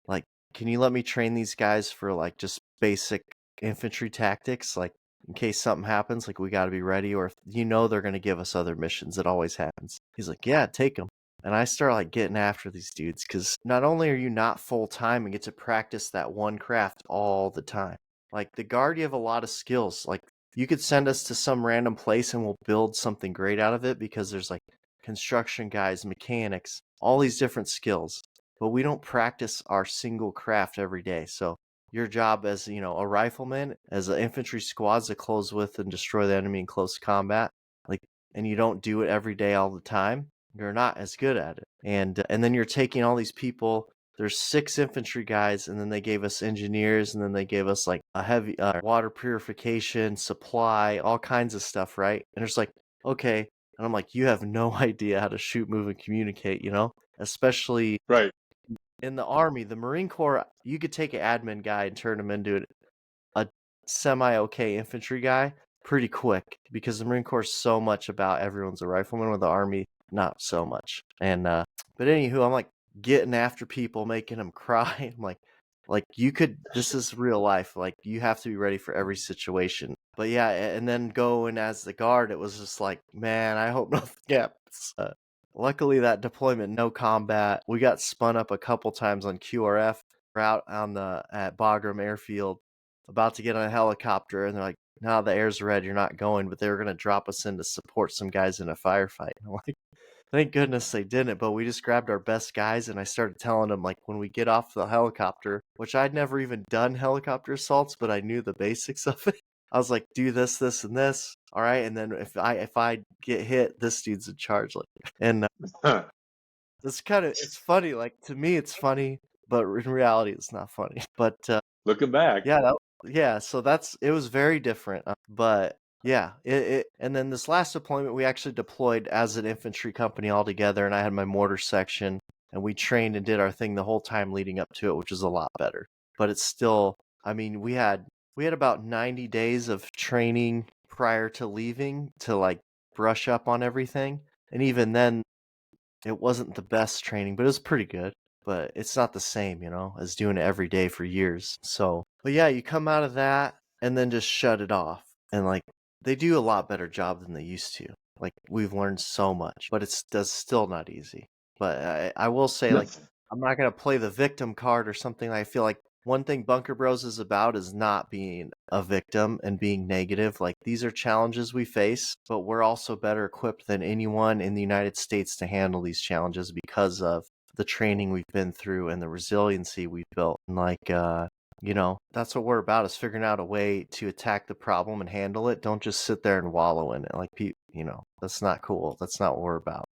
like, can you let me train these guys for like just basic infantry tactics, like in case something happens, like we got to be ready, or if they're going to give us other missions. It always happens. He's like, yeah, take them. And I start like getting after these dudes because not only are you not full time and get to practice that one craft all the time, like the guard, you have a lot of skills. Like you could send us to some random place and we'll build something great out of it because there's like construction guys, mechanics, all these different skills. But we don't practice our single craft every day. So your job as a rifleman, as an infantry squads to close with and destroy the enemy in close combat, like, and you don't do it every day all the time, you're not as good at it. And then you're taking all these people. There's 6 infantry guys, and then they gave us engineers, and then they gave us like a heavy water purification supply, all kinds of stuff, right? And it's like, okay, And I'm like, you have no idea how to shoot, move, and communicate, especially Right. in the Army. The Marine Corps, you could take an admin guy and turn him into a semi-okay infantry guy pretty quick, because the Marine Corps is so much about everyone's a rifleman, with the Army, not so much. And, but anywho, I'm like getting after people, making them cry. I'm like this is real life. Like, you have to be ready for every situation. But yeah, and then going as the guard, it was just like, man, I hope nothing happens. Luckily, that deployment, no combat. We got spun up a couple times on QRF. We're out at Bagram Airfield, about to get on a helicopter, and they're like, "No, the air's red. You're not going." But they were gonna drop us in to support some guys in a firefight. I'm like, thank goodness they didn't. But we just grabbed our best guys, and I started telling them, like, when we get off the helicopter, which I'd never even done helicopter assaults, but I knew the basics of it. I was like, do this, this, and this. All right, and then if I get hit, this dude's in charge. Like, and Huh. it's funny. Like, to me, it's funny, but in reality, it's not funny. But Looking back. yeah, yeah. So it was very different. But yeah, and then this last deployment, we actually deployed as an infantry company all together, and I had my mortar section, and we trained and did our thing the whole time leading up to it, which is a lot better. But it's still, I mean, we had about 90 days of training prior to leaving to like brush up on everything, and even then, it wasn't the best training, but it was pretty good. But it's not the same, as doing it every day for years. So, but yeah, you come out of that and then just shut it off. And like, they do a lot better job than they used to. Like, we've learned so much, but it's still not easy. But I will say, No. like, I'm not going to play the victim card or something. I feel like one thing Bunker Bros is about is not being a victim and being negative. Like, these are challenges we face, but we're also better equipped than anyone in the United States to handle these challenges because of the training we've been through and the resiliency we've built. And like, that's what we're about, is figuring out a way to attack the problem and handle it. Don't just sit there and wallow in it. Like, that's not cool. That's not what we're about.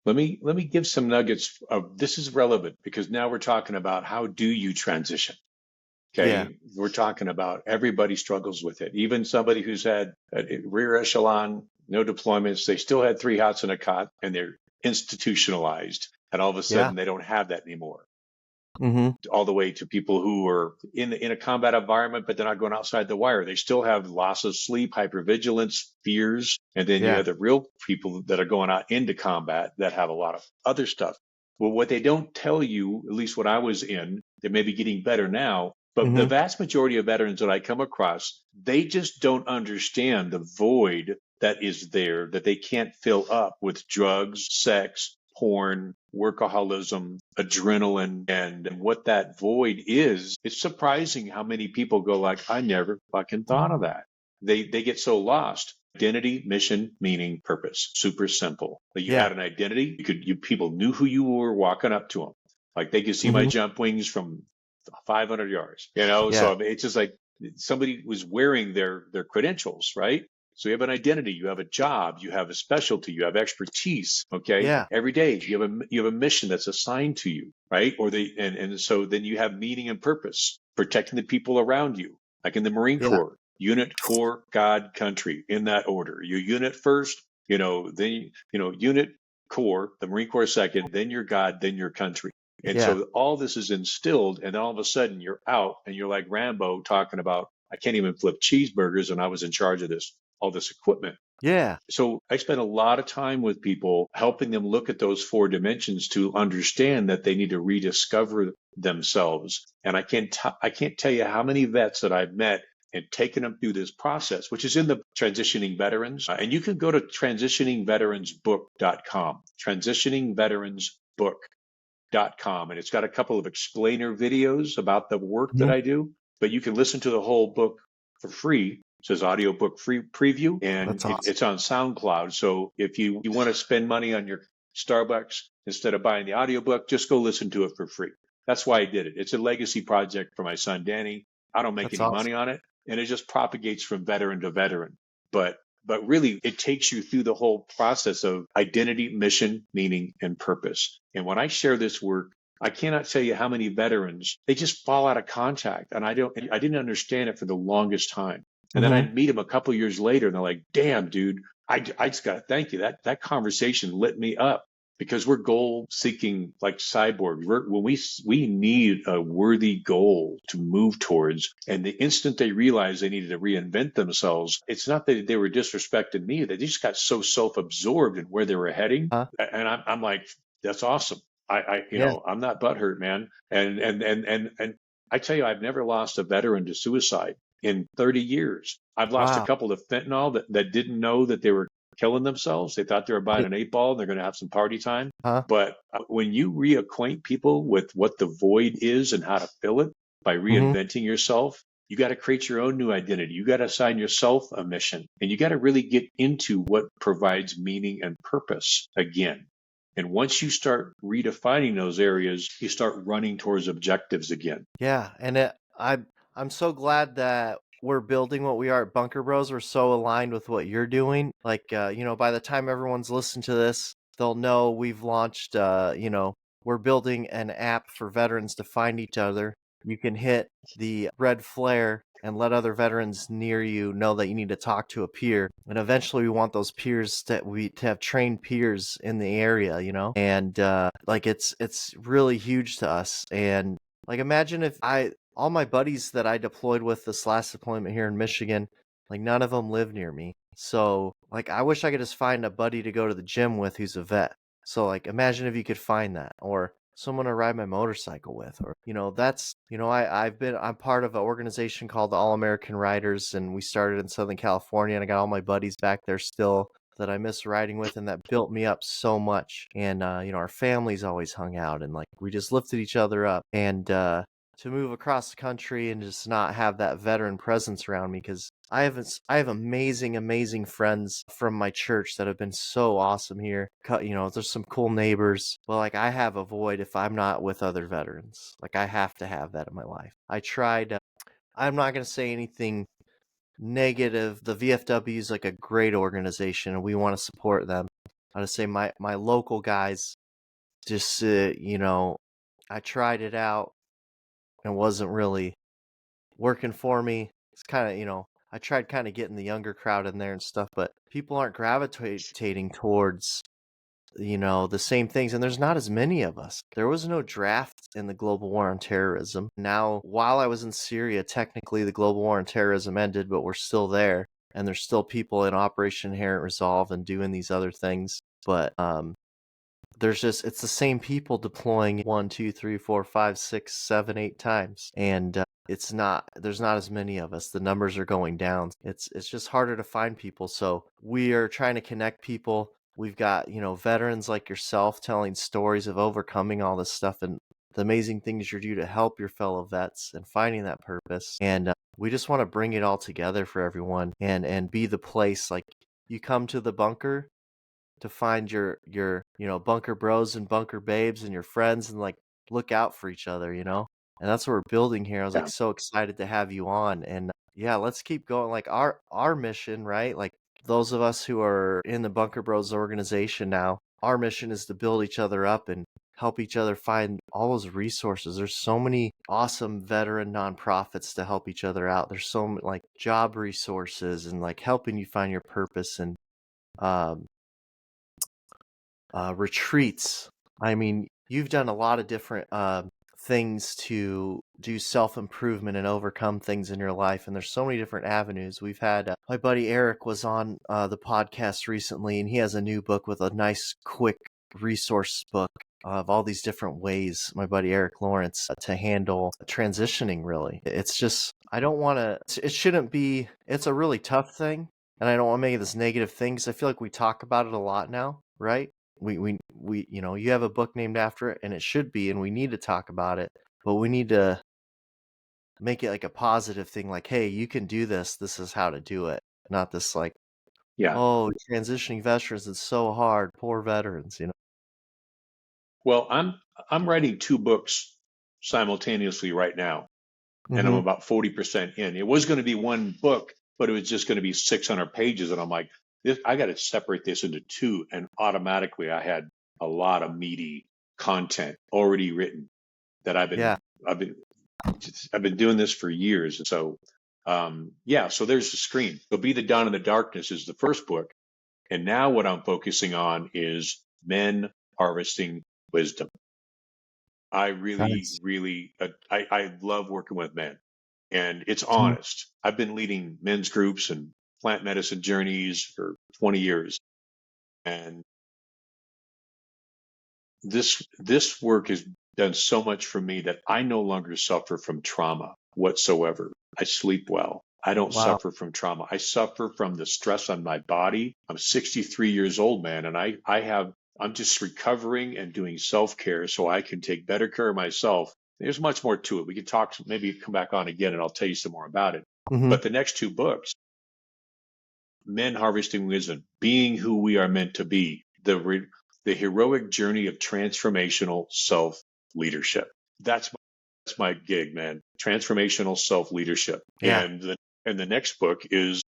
Let me give some nuggets of this is relevant because now we're talking about how do you transition? Yeah. Okay, we're talking about everybody struggles with it. Even somebody who's had a rear echelon, no deployments, they still had three hots and a cot, and they're institutionalized, and all of a Yeah. sudden they don't have that anymore. Mm-hmm. All the way to people who are in a combat environment, but they're not going outside the wire. They still have loss of sleep, hypervigilance, fears, and then you Yeah. have the real people that are going out into combat that have a lot of other stuff. Well, what they don't tell you, at least what I was in, they may be getting better now, but the Mm-hmm. vast majority of veterans that I come across, they just don't understand the void that is there that they can't fill up with drugs, sex, porn, workaholism, adrenaline, and what that void is. It's surprising how many people go like, I never fucking thought of that. They get so lost. Identity, mission, meaning, purpose. Super simple. But you Yeah. had an identity. People knew who you were walking up to them. Like they could see my Mm-hmm. jump wings from 500 yards, Yeah. So I mean, it's just like somebody was wearing their credentials, right? So you have an identity, you have a job, you have a specialty, you have expertise. Okay, Yeah. every day you have a mission that's assigned to you, right? And so then you have meaning and purpose, protecting the people around you, like in the Marine Yeah. Corps, unit, corps, God, country, in that order. Your unit first, then unit, corps, the Marine Corps second, then your God, then your country. And Yeah. so all this is instilled, and then all of a sudden you're out and you're like Rambo talking about, I can't even flip cheeseburgers, and I was in charge of all this equipment. Yeah. So I spend a lot of time with people helping them look at those four dimensions to understand that they need to rediscover themselves. And I can't tell you how many vets that I've met and taken them through this process, which is in the Transitioning Veterans. And you can go to transitioningveteransbook.com, transitioningveteransbook.com, and it's got a couple of explainer videos about the work that Mm-hmm. I do, but you can listen to the whole book for free. It says audiobook free preview, and That's awesome. it's on SoundCloud. So if you want to spend money on your Starbucks instead of buying the audiobook, just go listen to it for free. That's why I did it. It's a legacy project for my son Danny. I don't make That's any awesome. money on it, and it just propagates from veteran to veteran. But really, it takes you through the whole process of identity, mission, meaning, and purpose. And when I share this work, I cannot tell you how many veterans, they just fall out of contact. And I didn't understand it for the longest time. And then Mm-hmm. I'd meet them a couple years later and they're like, damn, dude, I just got to thank you. That conversation lit me up because we're goal seeking like cyborg. When we need a worthy goal to move towards, and the instant they realized they needed to reinvent themselves, it's not that they were disrespecting me. They just got so self-absorbed in where they were heading, Huh? and I'm like, that's awesome. Yeah. I'm not butthurt, man. And I tell you, I've never lost a veteran to suicide in 30 years. I've lost a Wow. couple to fentanyl that didn't know that they were killing themselves. They thought they were buying Yeah. an 8 ball and they're going to have some party time. Huh? But when you reacquaint people with what the void is and how to fill it by Mm-hmm. reinventing yourself, you got to create your own new identity. You got to assign yourself a mission, and you got to really get into what provides meaning and purpose again. And once you start redefining those areas, you start running towards objectives again. Yeah, and I'm so glad that we're building what we are at Bunker Bros. We're so aligned with what you're doing. Like, by the time everyone's listened to this, they'll know we've launched. We're building an app for veterans to find each other. You can hit the red flare and let other veterans near you know that you need to talk to a peer. And eventually, we want those peers to have trained peers in the area. And like it's really huge to us. And like, imagine if all my buddies that I deployed with this last deployment here in Michigan, like, none of them live near me. So, like, I wish I could just find a buddy to go to the gym with who's a vet. So, like, imagine if you could find that, or someone to ride my motorcycle with, or, I'm part of an organization called the All American Riders, and we started in Southern California, and I got all my buddies back there still that I miss riding with, and that built me up so much. And our families always hung out, and like we just lifted each other up. And to move across the country and just not have that veteran presence around me, because I have amazing friends from my church that have been so awesome here. There's some cool neighbors, but like I have a void if I'm not with other veterans. Like I have to have that in my life. I tried. I'm not gonna say anything negative. The VFW is like a great organization, and we want to support them. I would say my local guys just I tried it out and wasn't really working for me. It's kind of I tried kind of getting the younger crowd in there and stuff, but people aren't gravitating towards the same things, and there's not as many of us. There was no draft in the global war on terrorism. Now, while I was in Syria, technically the global war on terrorism ended, but we're still there, and there's still people in Operation Inherent Resolve and doing these other things. But it's the same people deploying 1, 2, 3, 4, 5, 6, 7, 8 times, and there's not as many of us. The numbers are going down. It's just harder to find people. So we are trying to connect people. We've got veterans like yourself telling stories of overcoming all this stuff and the amazing things you do to help your fellow vets and finding that purpose. And we just want to bring it all together for everyone and be the place. Like, you come to the bunker to find your bunker bros and bunker babes and your friends, and like look out for each other, and that's what we're building here. I was like Yeah. so excited to have you on. And yeah, let's keep going. Like our mission, right? Like, those of us who are in the Bunker Bros organization now, our mission is to build each other up and help each other find all those resources. There's so many awesome veteran nonprofits to help each other out. There's so many like job resources and like helping you find your purpose, and um retreats. I mean, you've done a lot of different things to do self-improvement and overcome things in your life, and there's so many different avenues. We've had my buddy Eric was on the podcast recently, and he has a new book with a nice, quick resource book of all these different ways, my buddy Eric Lawrence, to handle transitioning. Really, it's just, I don't want to, it shouldn't be, it's a really tough thing, and I don't want to make it this negative thing, because I feel like we talk about it a lot now, right? We you have a book named after it, and it should be, and we need to talk about it, but we need to make it like a positive thing, like, hey, you can do this, this is how to do it, not this like, Yeah. oh, transitioning veterans, it's so hard, poor veterans. Well, I'm writing two books simultaneously right now, and I'm Mm-hmm. about 40% in. It was going to be one book, but it was just going to be 600 pages, and I'm like, I got to separate this into two, and automatically I had a lot of meaty content already written that Yeah. I've been I've been doing this for years. So yeah, so there's the screen. So Be the Dawn in the Darkness is the first book, And now what I'm focusing on is men harvesting wisdom. I really, Nice. really, I love working with men, and it's Mhm. honest. I've been leading men's groups and plant medicine journeys for 20 years. And this work has done so much for me that I no longer suffer from trauma whatsoever. I sleep well. I don't Wow. suffer from trauma. I suffer from the stress on my body. I'm 63 years old, man, and I'm just recovering and doing self-care so I can take better care of myself. There's much more to it. We can talk, maybe come back on again and I'll tell you some more about it. Mhm. But the next two books, Men Harvesting Wisdom, Being Who We Are Meant to Be, the heroic journey of transformational self leadership. That's my gig, man. Transformational self leadership. Yeah. And the next book is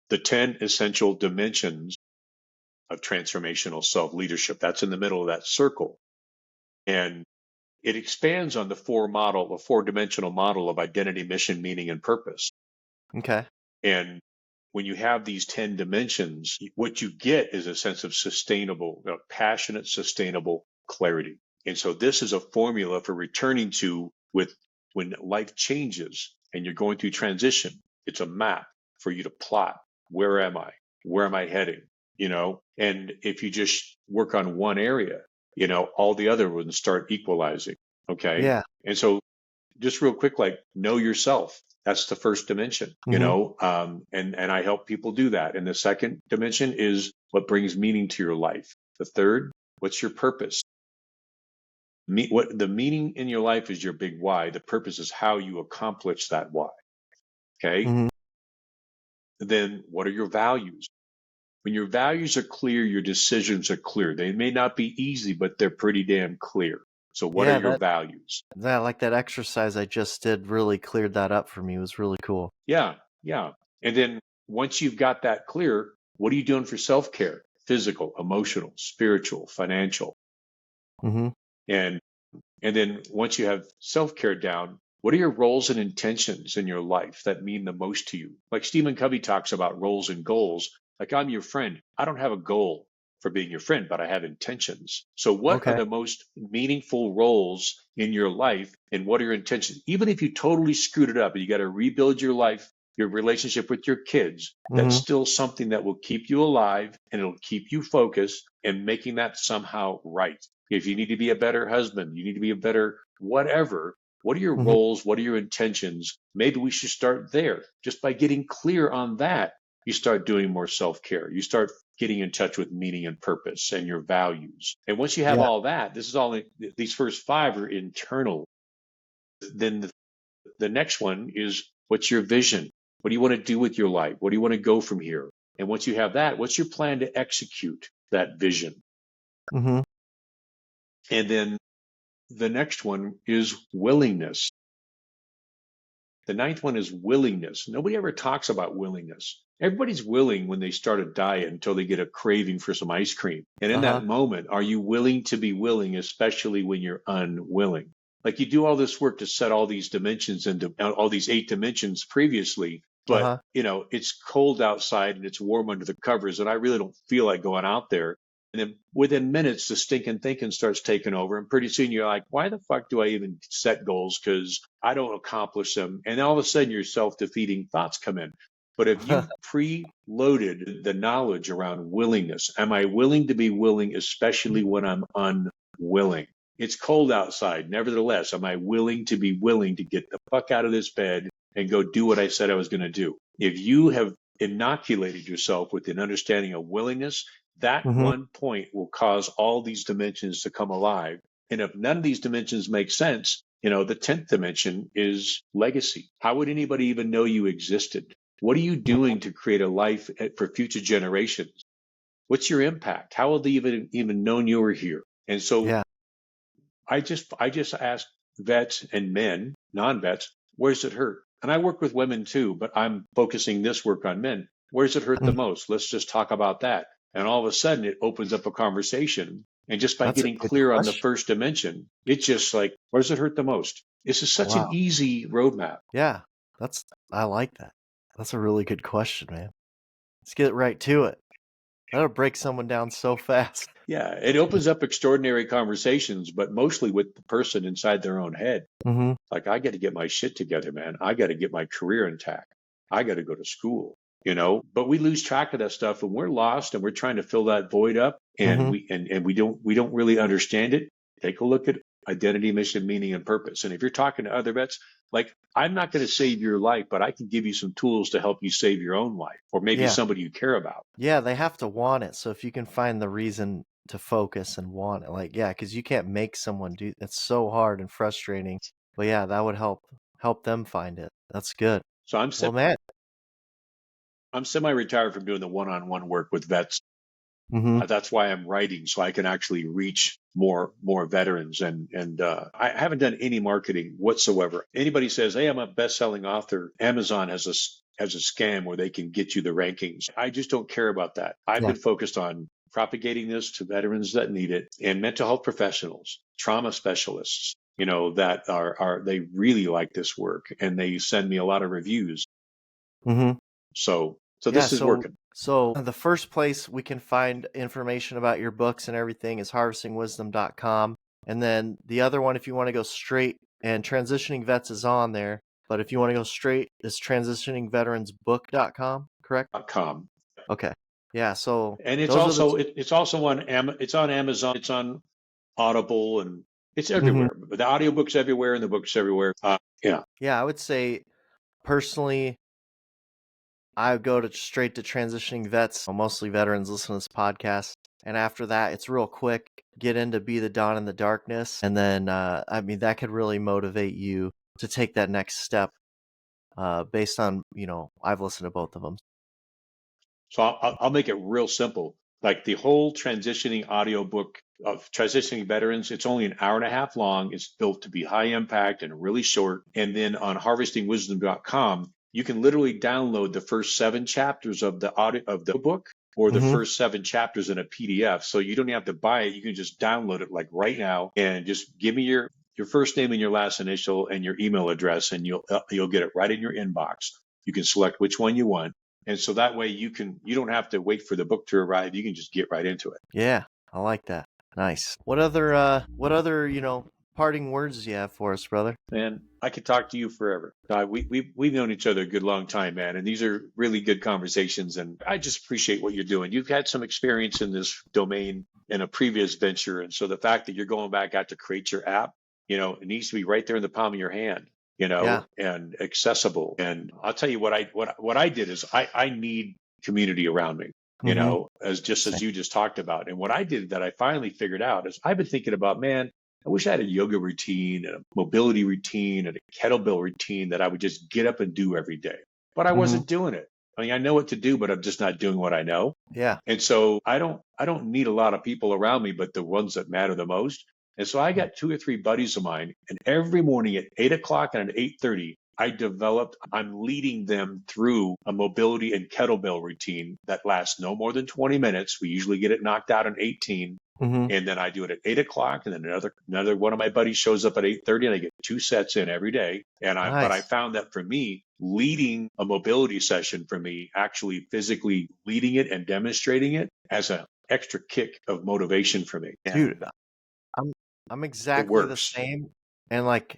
the 10 essential dimensions of transformational self leadership. That's in the middle of that circle. And it expands on the four dimensional model of identity, mission, meaning, and purpose. Okay. And when you have these 10 dimensions, what you get is a sense of sustainable, passionate, sustainable clarity. And so this is a formula for returning to with when life changes and you're going through transition. It's a map for you to plot. Where am I? Where am I heading? And if you just work on one area, all the other ones start equalizing. Okay. Yeah. And so just real quick, like know yourself. That's the first dimension, Mhm. and I help people do that. And the second dimension is what brings meaning to your life. The third, what's your purpose? What the meaning in your life is your big why. The purpose is how you accomplish that why. Okay. Mhm. Then what are your values? When your values are clear, your decisions are clear. They may not be easy, but they're pretty damn clear. So what are Yeah, your that values? that like that exercise I just did really cleared that up for me. It was really cool. Yeah, yeah. And then once you've got that clear, what are you doing for self-care? Physical, emotional, spiritual, financial. Mhm. And and then once you have self-care down, what are your roles and intentions in your life that mean the most to you? Like Stephen Covey talks about roles and goals. Like I'm your friend. I don't have a goal for being your friend, but I have intentions. So what are Okay. the most meaningful roles in your life and what are your intentions? Even if you totally screwed it up and you got to rebuild your life, your relationship with your kids, that's Mhm. still something that will keep you alive and it'll keep you focused and making that somehow right. If you need to be a better husband, you need to be a better whatever. What are your Mhm. roles? What are your intentions? Maybe we should start there. Just by getting clear on that, you start doing more self care. You start getting in touch with meaning and purpose and your values. And once you have Yeah. all that, this is all, these first five are internal. Then the next one is what's your vision? What do you want to do with your life? What do you want to go from here? And once you have that, what's your plan to execute that vision? Mhm. And then the next one is willingness. The ninth one is willingness. Nobody ever talks about willingness. Everybody's willing when they start a diet until they get a craving for some ice cream. And in Uh-huh. that moment, are you willing to be willing, especially when you're unwilling? Like you do all this work to set all these dimensions into all these 8 dimensions previously, but Uh-huh. it's cold outside and it's warm under the covers, and I really don't feel like going out there. And then within minutes, the stinking thinking starts taking over. And pretty soon you're like, why the fuck do I even set goals? Because I don't accomplish them. And all of a sudden your self defeating thoughts come in. But if you preloaded the knowledge around willingness, am I willing to be willing, especially when I'm unwilling? It's cold outside. Nevertheless, am I willing to be willing to get the fuck out of this bed and go do what I said I was going to do? If you have inoculated yourself with an understanding of willingness, that Mhm. one point will cause all these dimensions to come alive. And if none of these dimensions make sense, the 10th dimension is legacy. How would anybody even know you existed? What are you Mhm. doing to create a life for future generations? What's your impact? How will they even known you were here? And so Yeah. I just ask vets and men, non-vets, where's it hurt? And I work with women too, but I'm focusing this work on men. Where's it hurt the Mhm. most? Let's just talk about that. And all of a sudden it opens up a conversation. And just by That's a getting good clear on the question. first dimension, it's just like, where's it hurt the most? This is such an Wow. easy roadmap. Yeah. I like that. That's a really good question, man. Let's get right to it. That'll break someone down so fast. Yeah, it opens up extraordinary conversations, but mostly with the person inside their own head. Mm-hmm. Like, I got to get my shit together, man. I got to get my career intact. I got to go to school, but we lose track of that stuff and we're lost and we're trying to fill that void up and Mm-hmm. we don't really understand it. Take a look at identity, mission, meaning, and purpose. And if you're talking to other vets, like, I'm not going to save your life, but I can give you some tools to help you save your own life or maybe Yeah. somebody you care about. Yeah, they have to want it. So if you can find the reason to focus and want it, like, yeah, because you can't make someone do it's so hard and frustrating. But yeah, that would help them find it. That's good. So Well, man. I'm semi-retired from doing the one-on-one work with vets. Mm-hmm. That's why I'm writing, so I can actually reach more veterans. And I haven't done any marketing whatsoever. Anybody says, "Hey, I'm a best-selling author," Amazon has a scam where they can get you the rankings. I just don't care about that. I've Yeah. been focused on propagating this to veterans that need it and mental health professionals, trauma specialists. That are they really like this work and they send me a lot of reviews. Mm-hmm. So Yeah, this is so working. so the first place we can find information about your books and everything is harvestingwisdom.com. And then the other one, if you want to go straight, and Transitioning Vets is on there, but if you want to go straight, is transitioningveteransbook.com, correct? .com. Okay. Yeah, so And it's those are the also it's also on it's on Amazon, it's on Audible, and it's Mhm. everywhere. But the audiobooks everywhere and the books everywhere. Yeah. Yeah, I would say personally I go to straight to Transitioning Vets. Mostly veterans listen to this podcast. And after that, it's real quick. Get into Be the Dawn in the Darkness. And then, I mean, that could really motivate you to take that next step based on, I've listened to both of them. So I'll make it real simple. Like the whole transitioning audiobook of transitioning veterans, it's only an hour and a half long. It's built to be high impact and really short. And then on harvestingwisdom.com, you can literally download the first 7 chapters of the audio of the book or the Mm-hmm. first 7 chapters in a PDF. So you don't have to buy it. You can just download it like right now and just give me your first name and your last initial and your email address, and you'll get it right in your inbox. You can select which one you want. And so that way you don't have to wait for the book to arrive. You can just get right into it. Yeah, I like that. Nice. What other, parting words do you have for us, brother? And I could talk to you forever. We've known each other a good long time, man. And these are really good conversations. And I just appreciate what you're doing. You've had some experience in this domain in a previous venture. And so the fact that you're going back out to create your app, it needs to be right there in the palm of your hand, Yeah. and accessible. And I'll tell you what I did is I need community around me, Mm-hmm. as you just talked about. And what I did that I finally figured out is I've been thinking about, man, I wish I had a yoga routine and a mobility routine and a kettlebell routine that I would just get up and do every day. But I Mm-hmm. wasn't doing it. I mean, I know what to do, but I'm just not doing what I know. Yeah. And so I don't need a lot of people around me, but the ones that matter the most. And so I got 2 or 3 buddies of mine, and every morning at 8 o'clock and at 8:30, I'm leading them through a mobility and kettlebell routine that lasts no more than 20 minutes. We usually get it knocked out in 18. Mm-hmm. And then I do it at 8 o'clock, and then another one of my buddies shows up at 8:30, and I get 2 sets in every day. But I Nice. found that for me, leading a mobility session for me, actually physically leading it and demonstrating it as an extra kick of motivation for me, Dude, and I'm it exactly the works. same. And like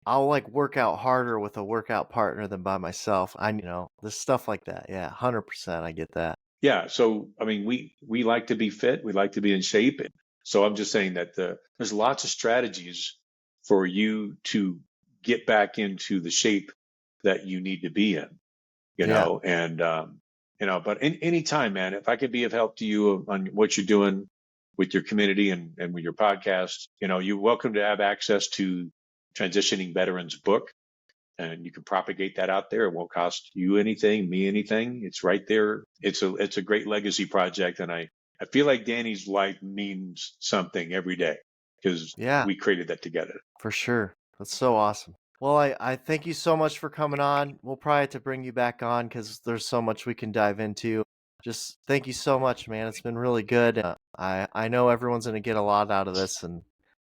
I'll like work out harder with a workout partner than by myself. This stuff like that. Yeah, 100%. I get that. Yeah. So I mean, we like to be fit, we like to be in shape, and so I'm just saying that there's lots of strategies for you to get back into the shape that you need to be in. Yeah. And but any time, man, if I could be of help to you on what you're doing with your community and with your podcast, you're welcome to have access to Transitioning Veterans book, and you can propagate that out there. It won't cost you anything, me anything. It's right there. It's a great legacy project, and I feel like Danny's life means something every day because Yeah, we created that together. for sure. That's so awesome. Well, I thank you so much for coming on. We'll probably have to bring you back on because there's so much we can dive into. Just thank you so much, man. It's been really good. I know everyone's going to get a lot out of this, and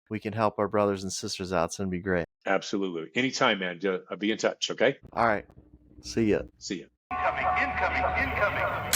we can help our brothers and sisters out. It's going to be great. Absolutely. Anytime, man. I'll be in touch. Okay. All right. See ya. See you. Incoming, incoming, incoming.